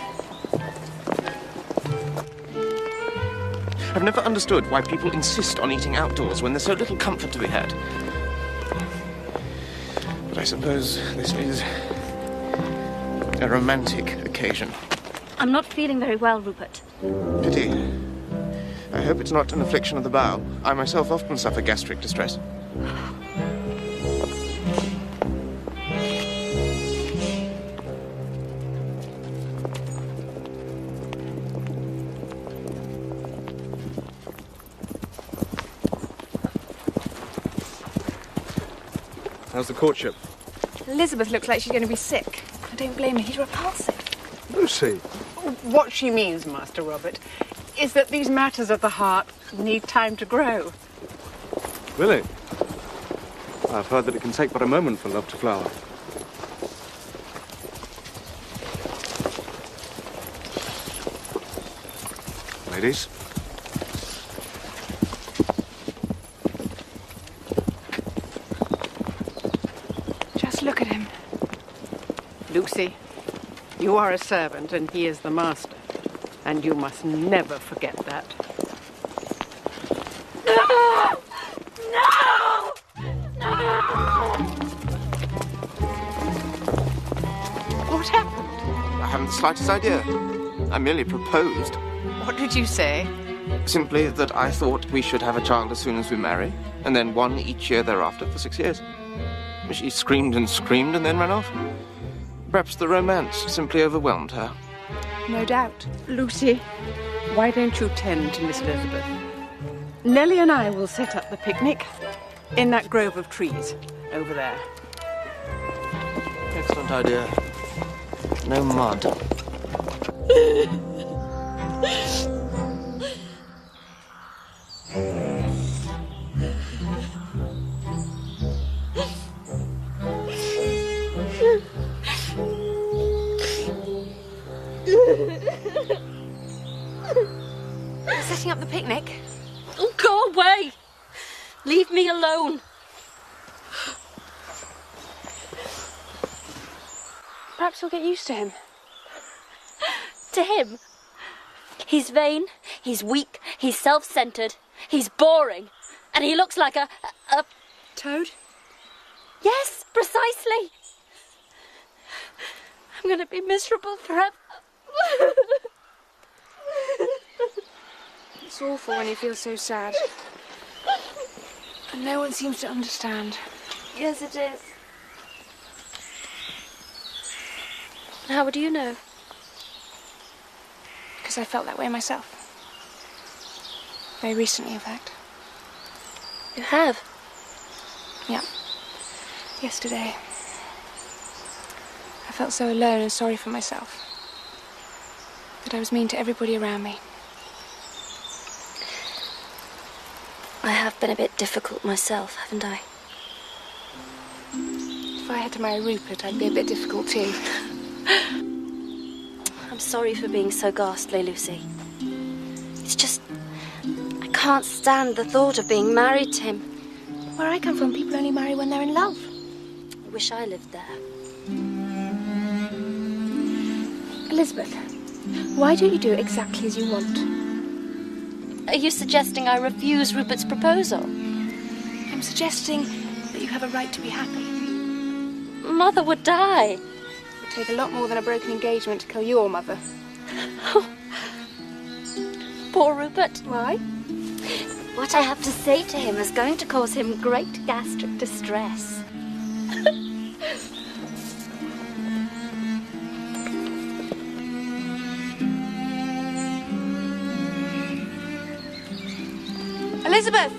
I've never understood why people insist on eating outdoors when there's so little comfort to be had. But I suppose this is a romantic occasion. I'm not feeling very well, Rupert. Pity. I hope it's not an affliction of the bowel. I myself often suffer gastric distress. How's the courtship? Elizabeth looks like she's going to be sick. I don't blame her. He's repulsive. Lucy. What she means, Master Robert, is that these matters of the heart need time to grow. Really? I've heard that it can take but a moment for love to flower. Ladies? Just look at him. Lucy, you are a servant and he is the master. And you must never forget that. No! No! No! What happened? I haven't the slightest idea. I merely proposed. What did you say? Simply that I thought we should have a child as soon as we marry, and then one each year thereafter for 6 years. She screamed and screamed and then ran off. Perhaps the romance simply overwhelmed her. No doubt. Lucy, why don't you tend to Miss Elizabeth? Nellie and I will set up the picnic in that grove of trees over there. Excellent idea. No mud. We're setting up the picnic. Oh, go away! Leave me alone. Perhaps we'll get used to him. To him? He's vain, he's weak, he's self-centered, he's boring, and he looks like a... Toad? Yes, precisely. I'm going to be miserable forever. It's awful when you feel so sad. And no one seems to understand. Yes, it is. How would you know? Because I felt that way myself. Very recently, in fact. You have? Yeah. Yesterday. I felt so alone and sorry for myself. That I was mean to everybody around me. I have been a bit difficult myself, haven't I? If I had to marry Rupert, I'd be a bit difficult too. I'm sorry for being so ghastly, Lucy. It's just... I can't stand the thought of being married to him. Where I come from, people only marry when they're in love. I wish I lived there. Elizabeth, why don't you do exactly as you want? Are you suggesting I refuse Rupert's proposal? I'm suggesting that you have a right to be happy. Mother would die. It would take a lot more than a broken engagement to kill your mother. Poor Rupert. Why? What I have to say to him is going to cause him great gastric distress. Elizabeth!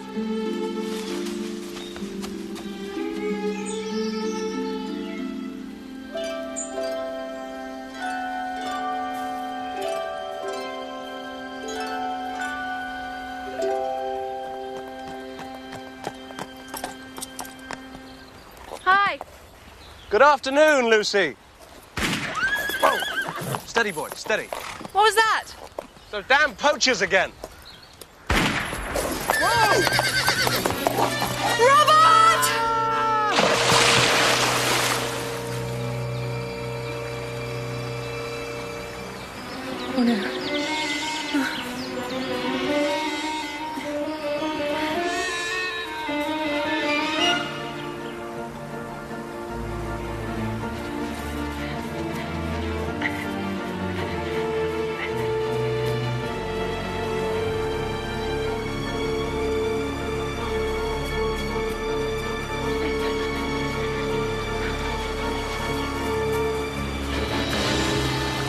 Hi. Good afternoon, Lucy. Whoa. Steady, boy, steady. What was that? Those damn poachers again. Whoa! Robert! Oh no.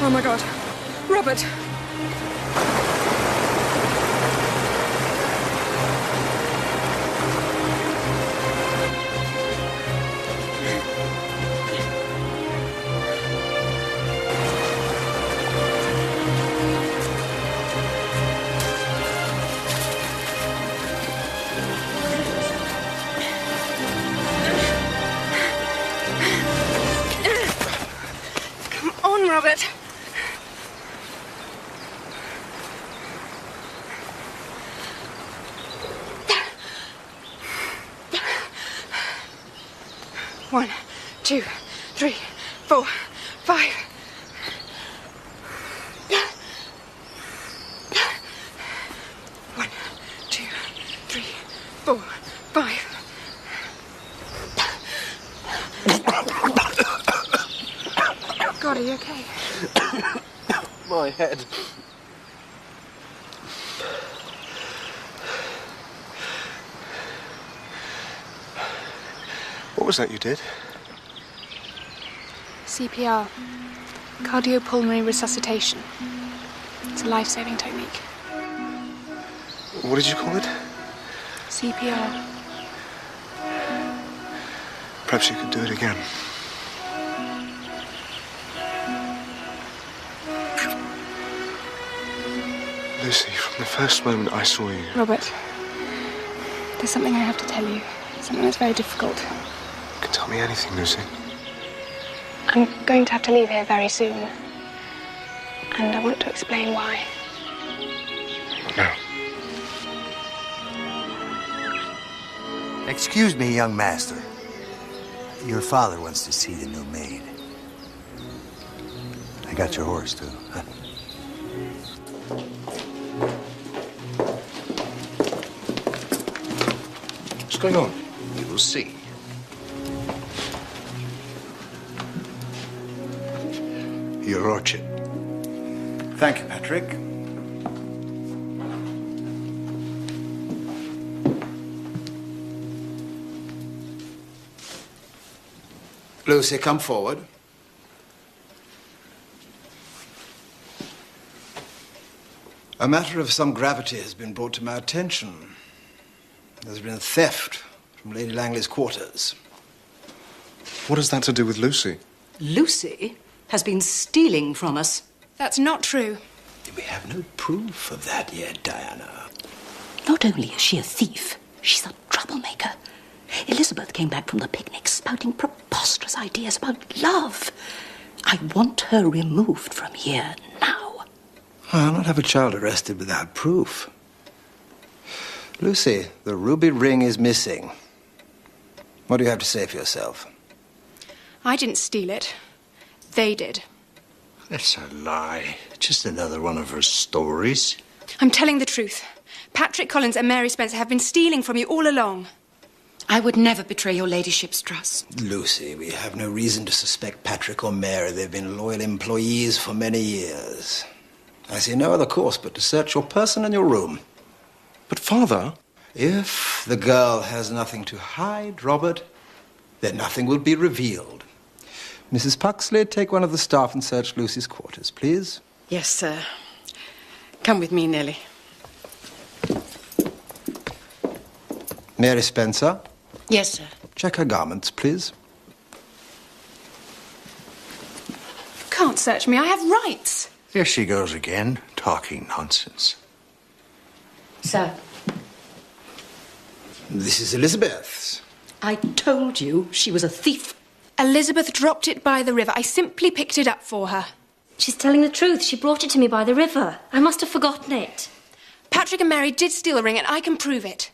Oh my God. Robert! Come on, Robert. One, 2, 3, 4, 5. One, 2, 3, 4, 5. God, are you okay? My head. What was that you did? CPR. Cardiopulmonary resuscitation. It's a life-saving technique. What did you call it? CPR. Perhaps you could do it again. Lucy, from the first moment I saw you... Robert, there's something I have to tell you. Something that's very difficult. You can tell me anything, Lucy. I'm going to have to leave here very soon. And I want to explain why. No. Excuse me, young master. Your father wants to see the new maid. I got your horse, too. Huh? going on? You will see. Your Lordship. Thank you, Patrick. Lucy, come forward. A matter of some gravity has been brought to my attention. There's been a theft from Lady Langley's quarters. What has that to do with Lucy? Lucy has been stealing from us. That's not true. We have no proof of that yet, Diana. Not only is she a thief, she's a troublemaker. Elizabeth came back from the picnic spouting preposterous ideas about love. I want her removed from here now. I'll not have a child arrested without proof. Lucy, the ruby ring is missing. What do you have to say for yourself? I didn't steal it. They did. That's a lie. Just another one of her stories. I'm telling the truth. Patrick Collins and Mary Spencer have been stealing from you all along. I would never betray your ladyship's trust. Lucy, we have no reason to suspect Patrick or Mary. They've been loyal employees for many years. I see no other course but to search your person and your room. But, Father... If the girl has nothing to hide, Robert, then nothing will be revealed. Mrs. Puxley, take one of the staff and search Lucy's quarters, please. Yes, sir. Come with me, Nellie. Mary Spencer. Yes, sir. Check her garments, please. You can't search me. I have rights. There she goes again, talking nonsense. Sir. This is Elizabeth's. I told you she was a thief. Elizabeth dropped it by the river. I simply picked it up for her. She's telling the truth. She brought it to me by the river. I must have forgotten it. Patrick and Mary did steal a ring, and I can prove it.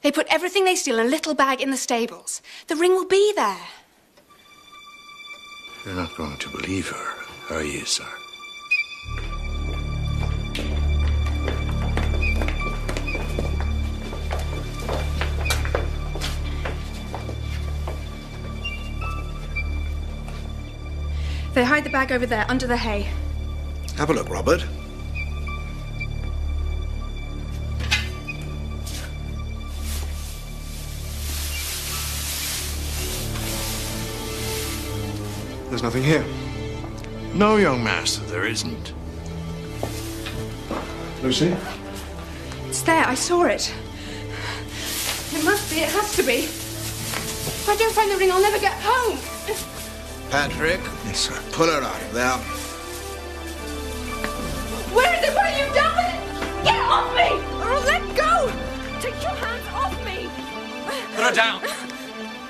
They put everything they steal in a little bag in the stables. The ring will be there. You're not going to believe her, are you, sir? They hide the bag over there, under the hay. Have a look, Robert. There's nothing here. No, young master, there isn't. Lucy? It's there. I saw it. It must be. It has to be. If I don't find the ring, I'll never get home. Patrick. Yes, sir. Pull her out of there. Where is it? What have you done with it? Get off me! Or I'll let go! Take your hands off me! Put her down.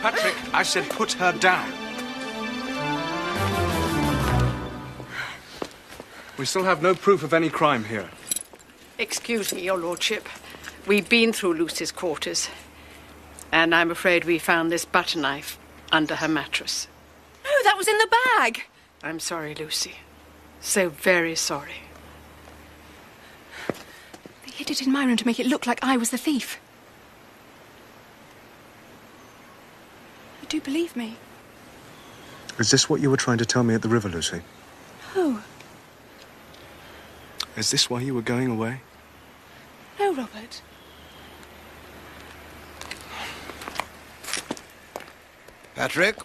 Patrick, I said put her down. We still have no proof of any crime here. Excuse me, Your Lordship. We've been through Lucy's quarters, and I'm afraid we found this butter knife under her mattress. No, that was in the bag. I'm sorry, Lucy. So very sorry. They hid it in my room to make it look like I was the thief. You do believe me? Is this what you were trying to tell me at the river, Lucy? No. Is this why you were going away? No, Robert. Patrick,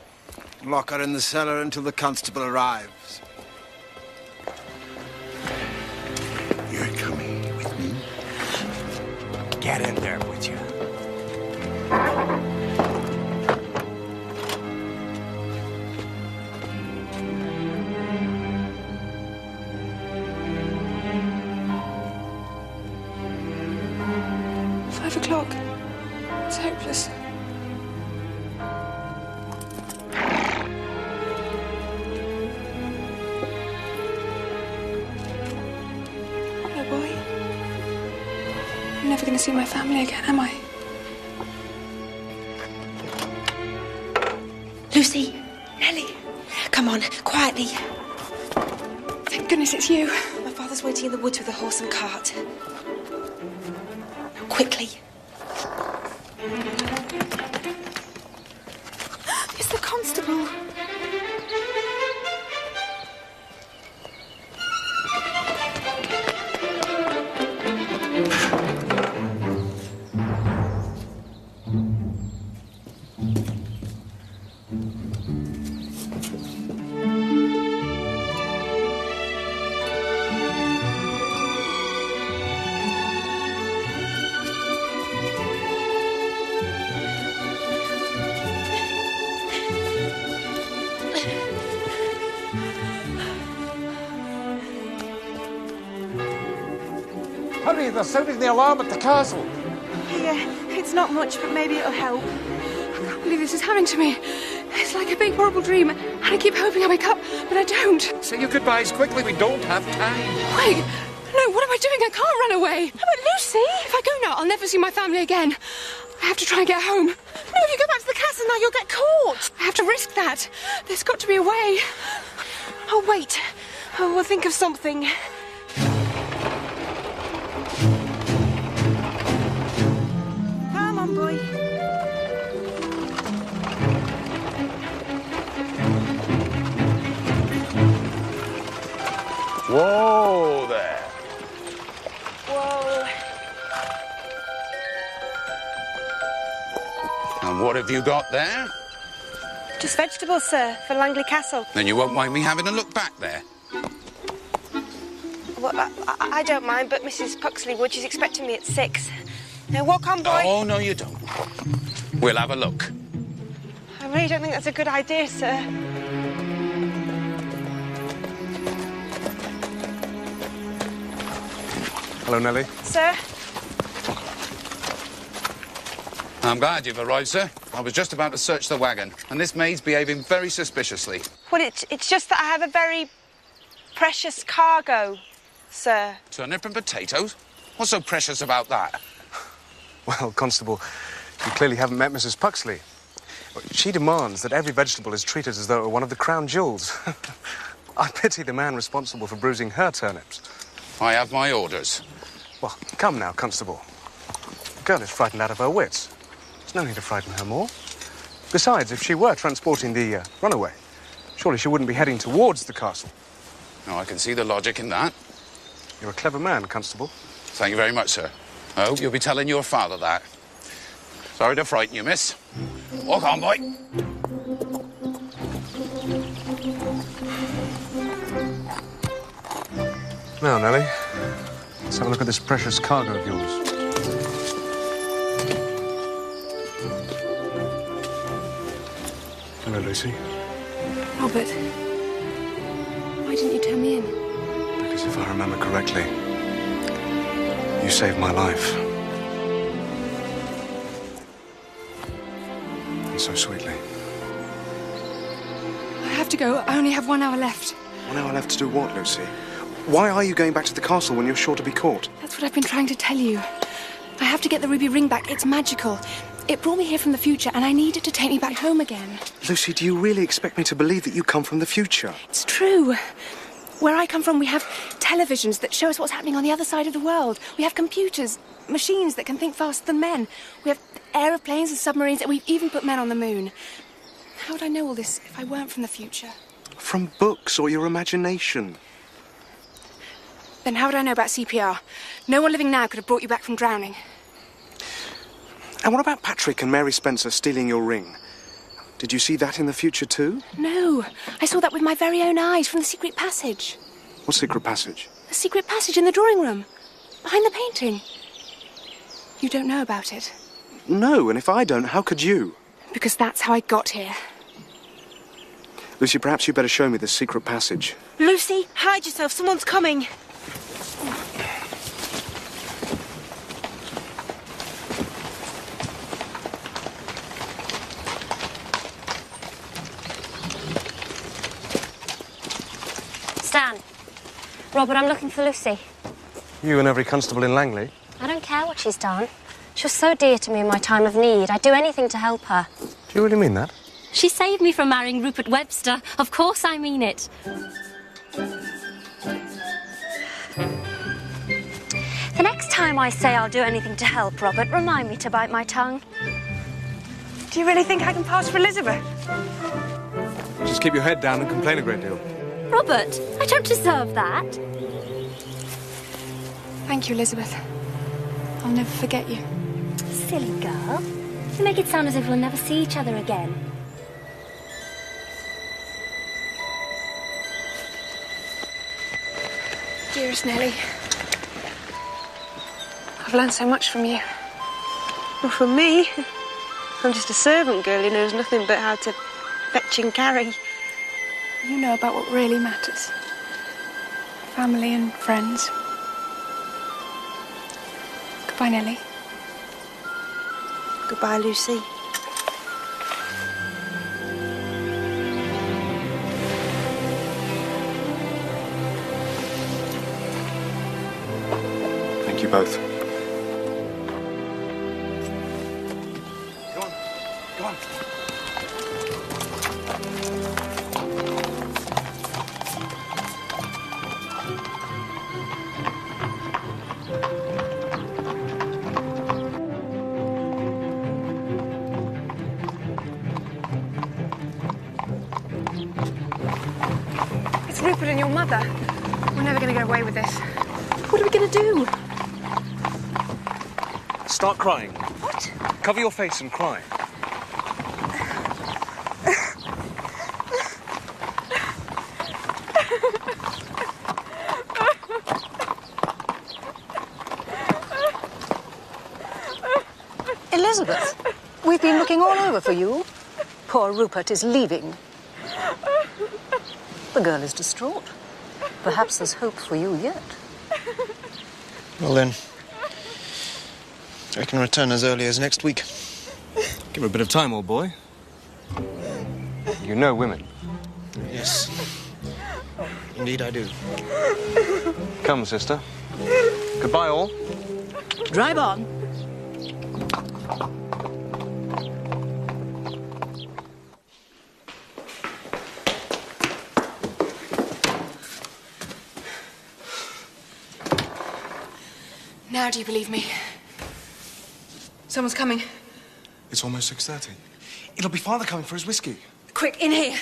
lock her in the cellar until the constable arrives. You're coming with me? Get in there with you. It's hopeless. Hello, boy. I'm never going to see my family again, am I? Lucy, Nellie, come on, quietly. Thank goodness it's you. My father's waiting in the woods with a horse and cart. Quickly. It's the constable. Hurry, they're sounding the alarm at the castle. Yeah, it's not much, but maybe it'll help. I can't believe this is happening to me. It's like a big, horrible dream, and I keep hoping I wake up, but I don't. Say your goodbyes quickly, we don't have time. Wait, no, what am I doing? I can't run away. But Lucy! If I go now, I'll never see my family again. I have to try and get home. No, if you go back to the castle now, you'll get caught. I have to risk that. There's got to be a way. Oh, wait. Oh, we'll think of something. Come on, boy. Whoa there. Whoa. And what have you got there? Just vegetables, sir, for Langley Castle. Then you won't mind me having a look back there. Well, I don't mind, but Mrs. Puxley would. She's expecting me at 6. Now, walk on, boy. Oh, no, you don't. We'll have a look. I really don't think that's a good idea, sir. Hello, Nellie. Sir? I'm glad you've arrived, sir. I was just about to search the wagon, and this maid's behaving very suspiciously. Well, it's just that I have a very precious cargo, sir. Turnip and potatoes? What's so precious about that? Well, Constable, you clearly haven't met Mrs. Puxley. She demands that every vegetable is treated as though it were one of the crown jewels. I pity the man responsible for bruising her turnips. I have my orders. Well, come now, Constable. The girl is frightened out of her wits. There's no need to frighten her more. Besides, if she were transporting the runaway, surely she wouldn't be heading towards the castle. No, I can see the logic in that. You're a clever man, Constable. Thank you very much, sir. I hope you'll be telling your father that. Sorry to frighten you, miss. Walk on, boy. Now, Nellie, let's have a look at this precious cargo of yours. Hello, Lucy. Robert, why didn't you turn me in? Because if I remember correctly, you saved my life. And so sweetly. I have to go. I only have 1 hour left. 1 hour left to do what, Lucy? Why are you going back to the castle when you're sure to be caught? That's what I've been trying to tell you. I have to get the ruby ring back. It's magical. It brought me here from the future, and I need it to take me back home again. Lucy, do you really expect me to believe that you come from the future? It's true. Where I come from, we have televisions that show us what's happening on the other side of the world. We have computers, machines that can think faster than men. We have aeroplanes and submarines, and we've even put men on the moon. How would I know all this if I weren't from the future? From books or your imagination. Then how would I know about CPR? No one living now could have brought you back from drowning. And what about Patrick and Mary Spencer stealing your ring? Did you see that in the future too? No, I saw that with my very own eyes from the secret passage. What secret passage? The secret passage in the drawing room, behind the painting. You don't know about it? No, and if I don't, how could you? Because that's how I got here. Lucy, perhaps you better show me the secret passage. Lucy, hide yourself. Someone's coming. Stan. Robert, I'm looking for Lucy. You and every constable in Langley? I don't care what she's done. She was so dear to me in my time of need. I'd do anything to help her. Do you really mean that? She saved me from marrying Rupert Webster. Of course I mean it. The next time I say I'll do anything to help, Robert, remind me to bite my tongue. Do you really think I can pass for Elizabeth? Just keep your head down and complain a great deal. Robert, I don't deserve that. Thank you, Elizabeth. I'll never forget you. Silly girl. You make it sound as if we'll never see each other again. Dearest Nellie, I've learned so much from you. Well, from me? I'm just a servant girl who knows nothing but how to fetch and carry. You know about what really matters. Family and friends. Goodbye, Nellie. Goodbye, Lucy. Thank you both. Go on. It's Rupert and your mother. We're never going to get away with this. What are we going to do? Start crying. What? Cover your face and cry. Elizabeth, we've been looking all over for you. Poor Rupert is leaving. The girl is distraught. Perhaps there's hope for you yet. Well then, I can return as early as next week. Give her a bit of time, old boy. You know women. Yes. Indeed I do. Come, sister. Goodbye, all. Drive on. Now do you believe me? Someone's coming. It's almost 6:30. It'll be Father coming for his whiskey. Quick, in here.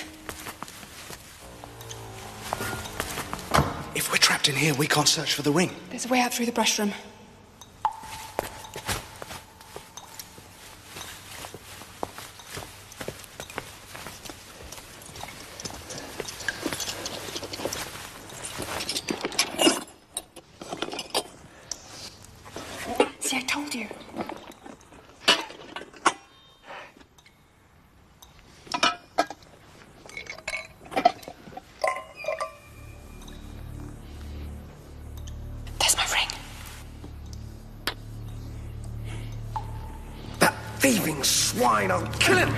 If we're trapped in here, we can't search for the ring. There's a way out through the brush room. See, I told you. There's my ring. That thieving swine! I'll kill him!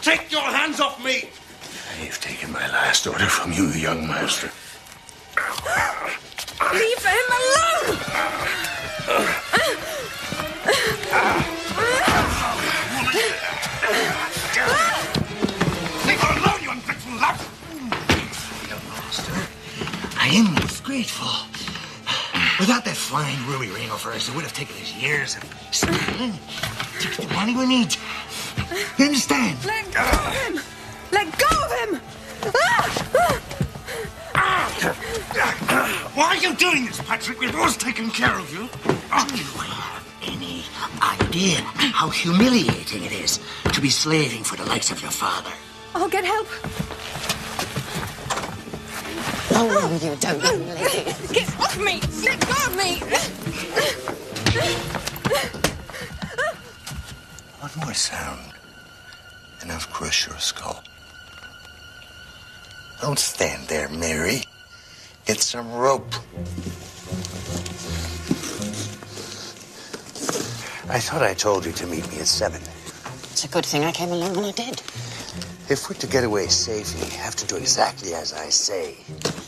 Take your hands off me! I've taken my last order from you, young master. Leave him alone! Leave her alone, you ungrateful love! Young master, I am most grateful. Without that fine ruby ring of hers, it would have taken us years of stealing to get the money we need. You understand? Let go of him! Let go of him! Why are you doing this, Patrick? We've always taken care of you. Do you have any idea how humiliating it is to be slaving for the likes of your father? I'll get help. Oh, you don't, young lady. Get off me! Let go of me! One more sound, and I'll crush your skull. Don't stand there, Mary. Get some rope. I thought I told you to meet me at 7. It's a good thing I came along when I did. If we're to get away safely, you have to do exactly as I say.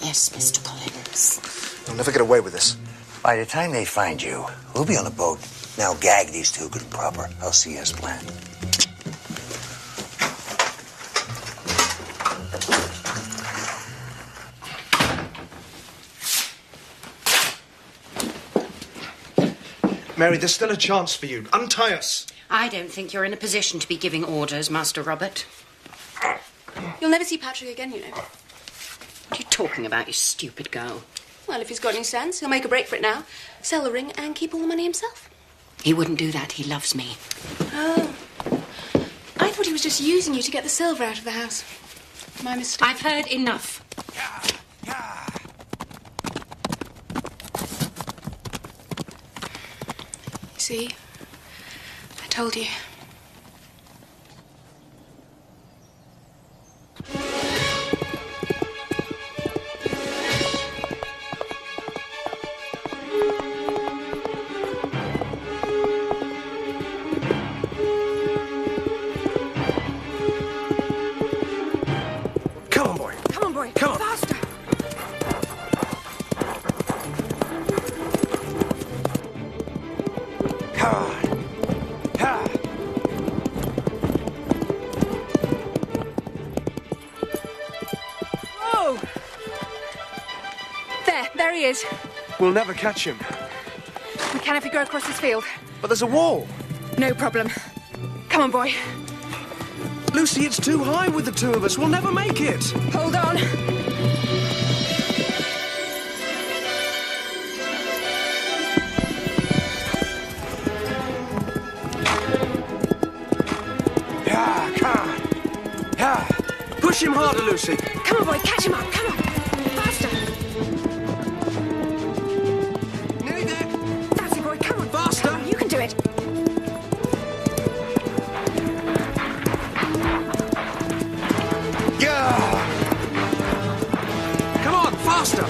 Yes, Mr. Collins. You'll never get away with this. By the time they find you, we'll be on a boat. Now gag these two good and proper. I'll see you as planned. Mary, there's still a chance for you. Untie us. I don't think you're in a position to be giving orders, Master Robert. You'll never see Patrick again, you know. What are you talking about, you stupid girl? Well, if he's got any sense, he'll make a break for it now, sell the ring, and keep all the money himself. He wouldn't do that. He loves me. Oh. I thought he was just using you to get the silver out of the house. My mistake. I've heard enough. See? I told you. Come on, boy. Come on, boy. Come on. Faster. Come on. Ha. Whoa! There he is. We'll never catch him. We can if we go across this field. But there's a wall. No problem. Come on, boy. Lucy, it's too high with the two of us. We'll never make it. Hold on. Yeah, come on. Yeah. Push him harder, Lucy. Come on, boy. Catch him up. Come on. Faster. Nearly there. That's it, boy. Come on. Faster. Come on, you can do it. Yeah. Come on, faster.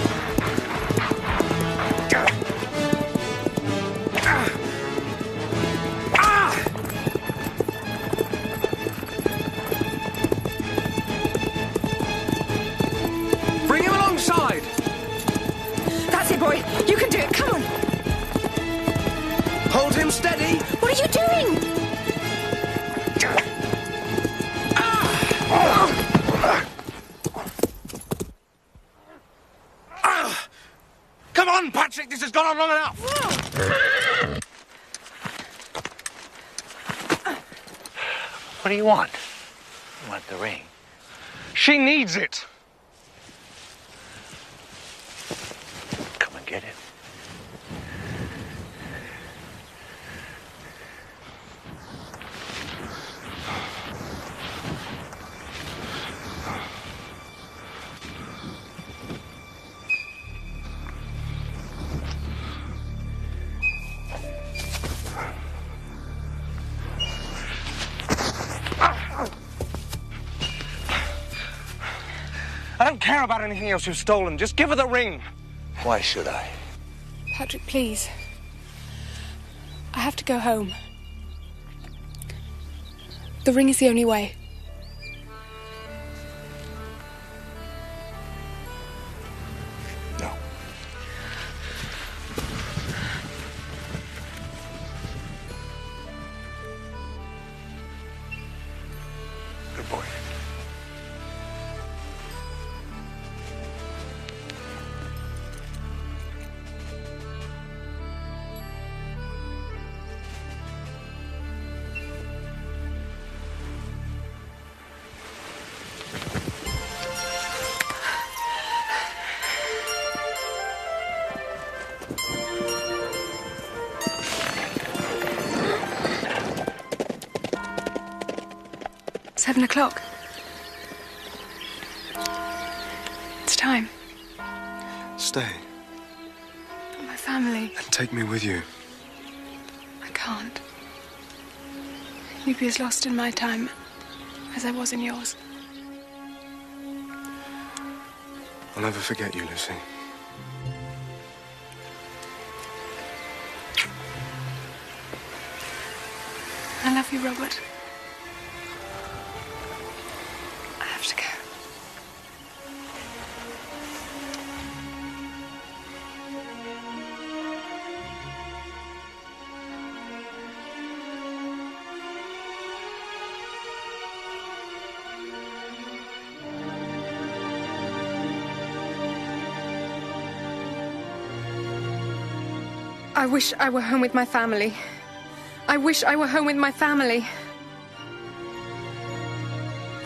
Bring him alongside. That's it, boy. You can do it. Come on. Hold him steady. What are you doing? Come on, Patrick. This has gone on long enough. What do you want? You want the ring? She needs it. Come and get it. I don't care about anything else you've stolen. Just give her the ring. Why should I? Patrick, please. I have to go home. The ring is the only way. No. Good boy. Seven o'clock. It's time. Stay My family. and take me with you. I can't. You'd be as lost in my time as I was in yours. I'll never forget you, Lucy. I love you, Robert. I have to go. I wish I were home with my family. I wish I were home with my family.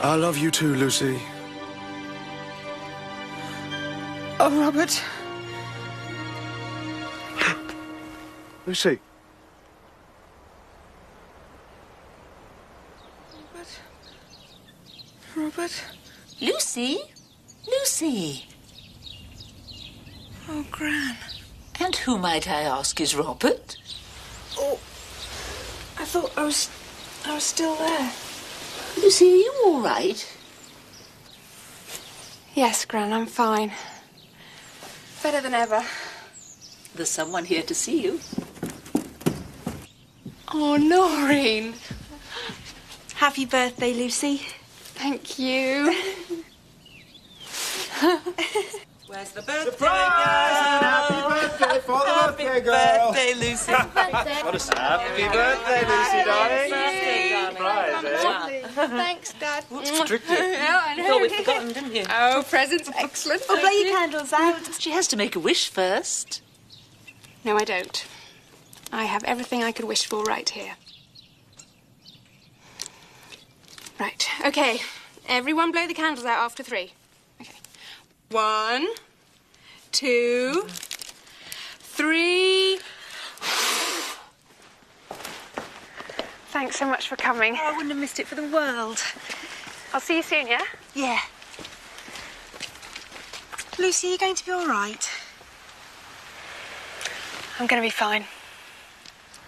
I love you too, Lucy. Oh, Robert. Lucy. Robert? Lucy? Lucy? Oh, Gran. And who, might I ask, is Robert? Oh, I thought I was still there. Lucy, are you all right? Yes, Gran, I'm fine. Better than ever. There's someone here to see you. Oh, Noreen. Happy birthday, Lucy. Thank you. Where's the birthday Surprise! Happy birthday for the birthday girl. Happy birthday, Lucy. What a happy birthday, Lucy, darling. Surprise, eh? Thanks, Dad. Strictly. Yeah, I know. You thought we'd forgotten, didn't you? Oh, presents, excellent. Oh, blow your candles out. She has to make a wish first. No, I don't. I have everything I could wish for right here. Right, okay. Everyone blow the candles out after 3. Okay. 1, 2, 3. Thanks so much for coming. Oh, I wouldn't have missed it for the world. I'll see you soon, yeah? Yeah. Lucy, are you going to be all right? I'm going to be fine.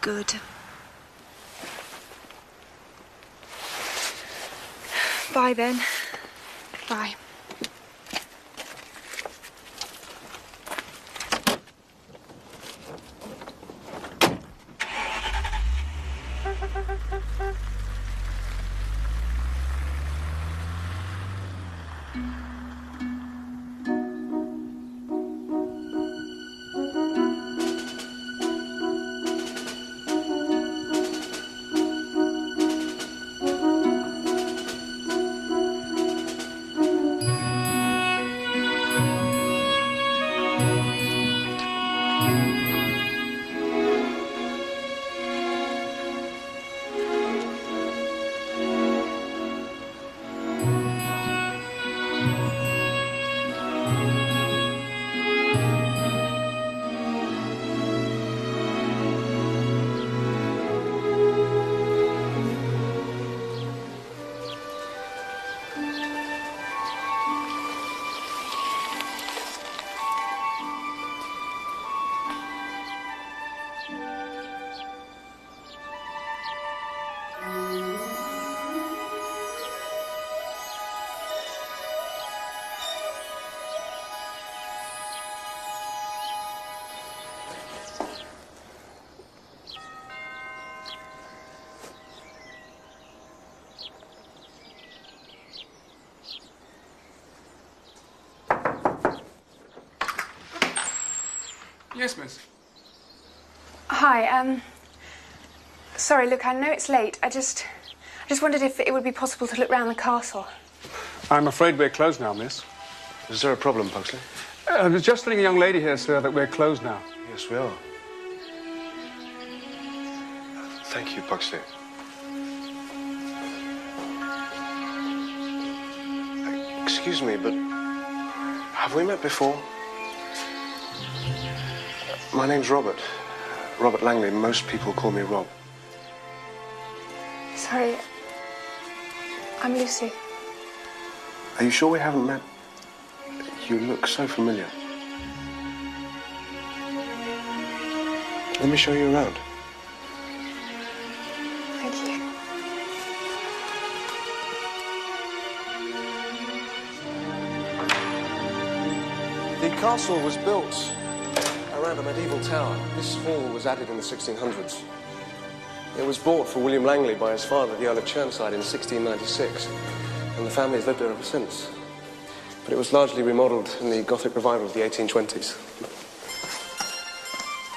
Good. Bye, then. Bye. Yes, miss. Hi, sorry, look, I know it's late. I just wondered if it would be possible to look round the castle. I'm afraid we're closed now, miss. Is there a problem, Pugsley? I was just telling a young lady here, sir, that we're closed now. Yes, we are. Thank you, Pugsley. Excuse me, but have we met before? My name's Robert. Robert Langley. Most people call me Rob. Sorry, I'm Lucy. Are you sure we haven't met? You look so familiar. Let me show you around. Thank you. The castle was built around a medieval tower. This hall was added in the 1600s. It was bought for William Langley by his father, the Earl of Chirnside, in 1696, and the family has lived there ever since. But it was largely remodeled in the Gothic revival of the 1820s.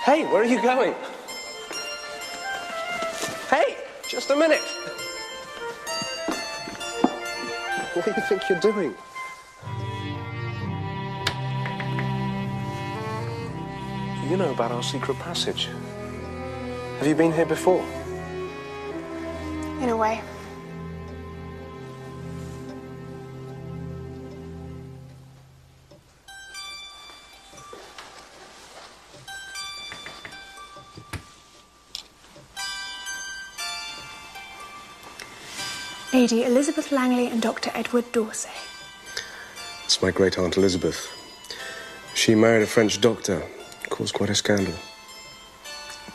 Hey, where are you going? Hey, just a minute. What do you think you're doing? You know about our secret passage. Have you been here before? In a way. Lady Elizabeth Langley and Dr. Edward Dorsey. It's my great-aunt Elizabeth. She married a French doctor. Caused quite a scandal.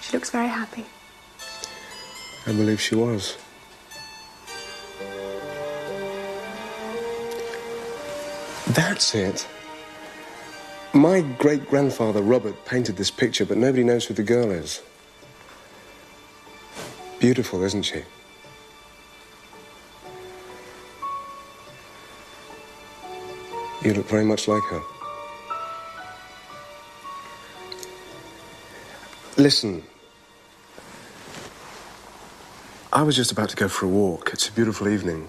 She looks very happy. I believe she was. That's it. My great-grandfather Robert painted this picture, but nobody knows who the girl is. Beautiful, isn't she? You look very much like her. Listen. I was just about to go for a walk. It's a beautiful evening.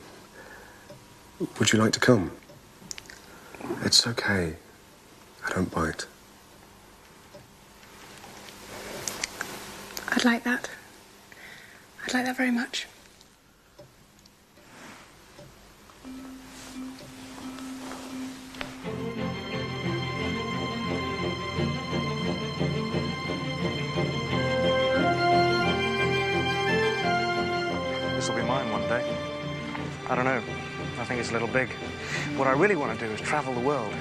Would you like to come? It's okay. I don't bite. I'd like that. I'd like that very much. This will be mine one day. I don't know. I think it's a little big. What I really want to do is travel the world.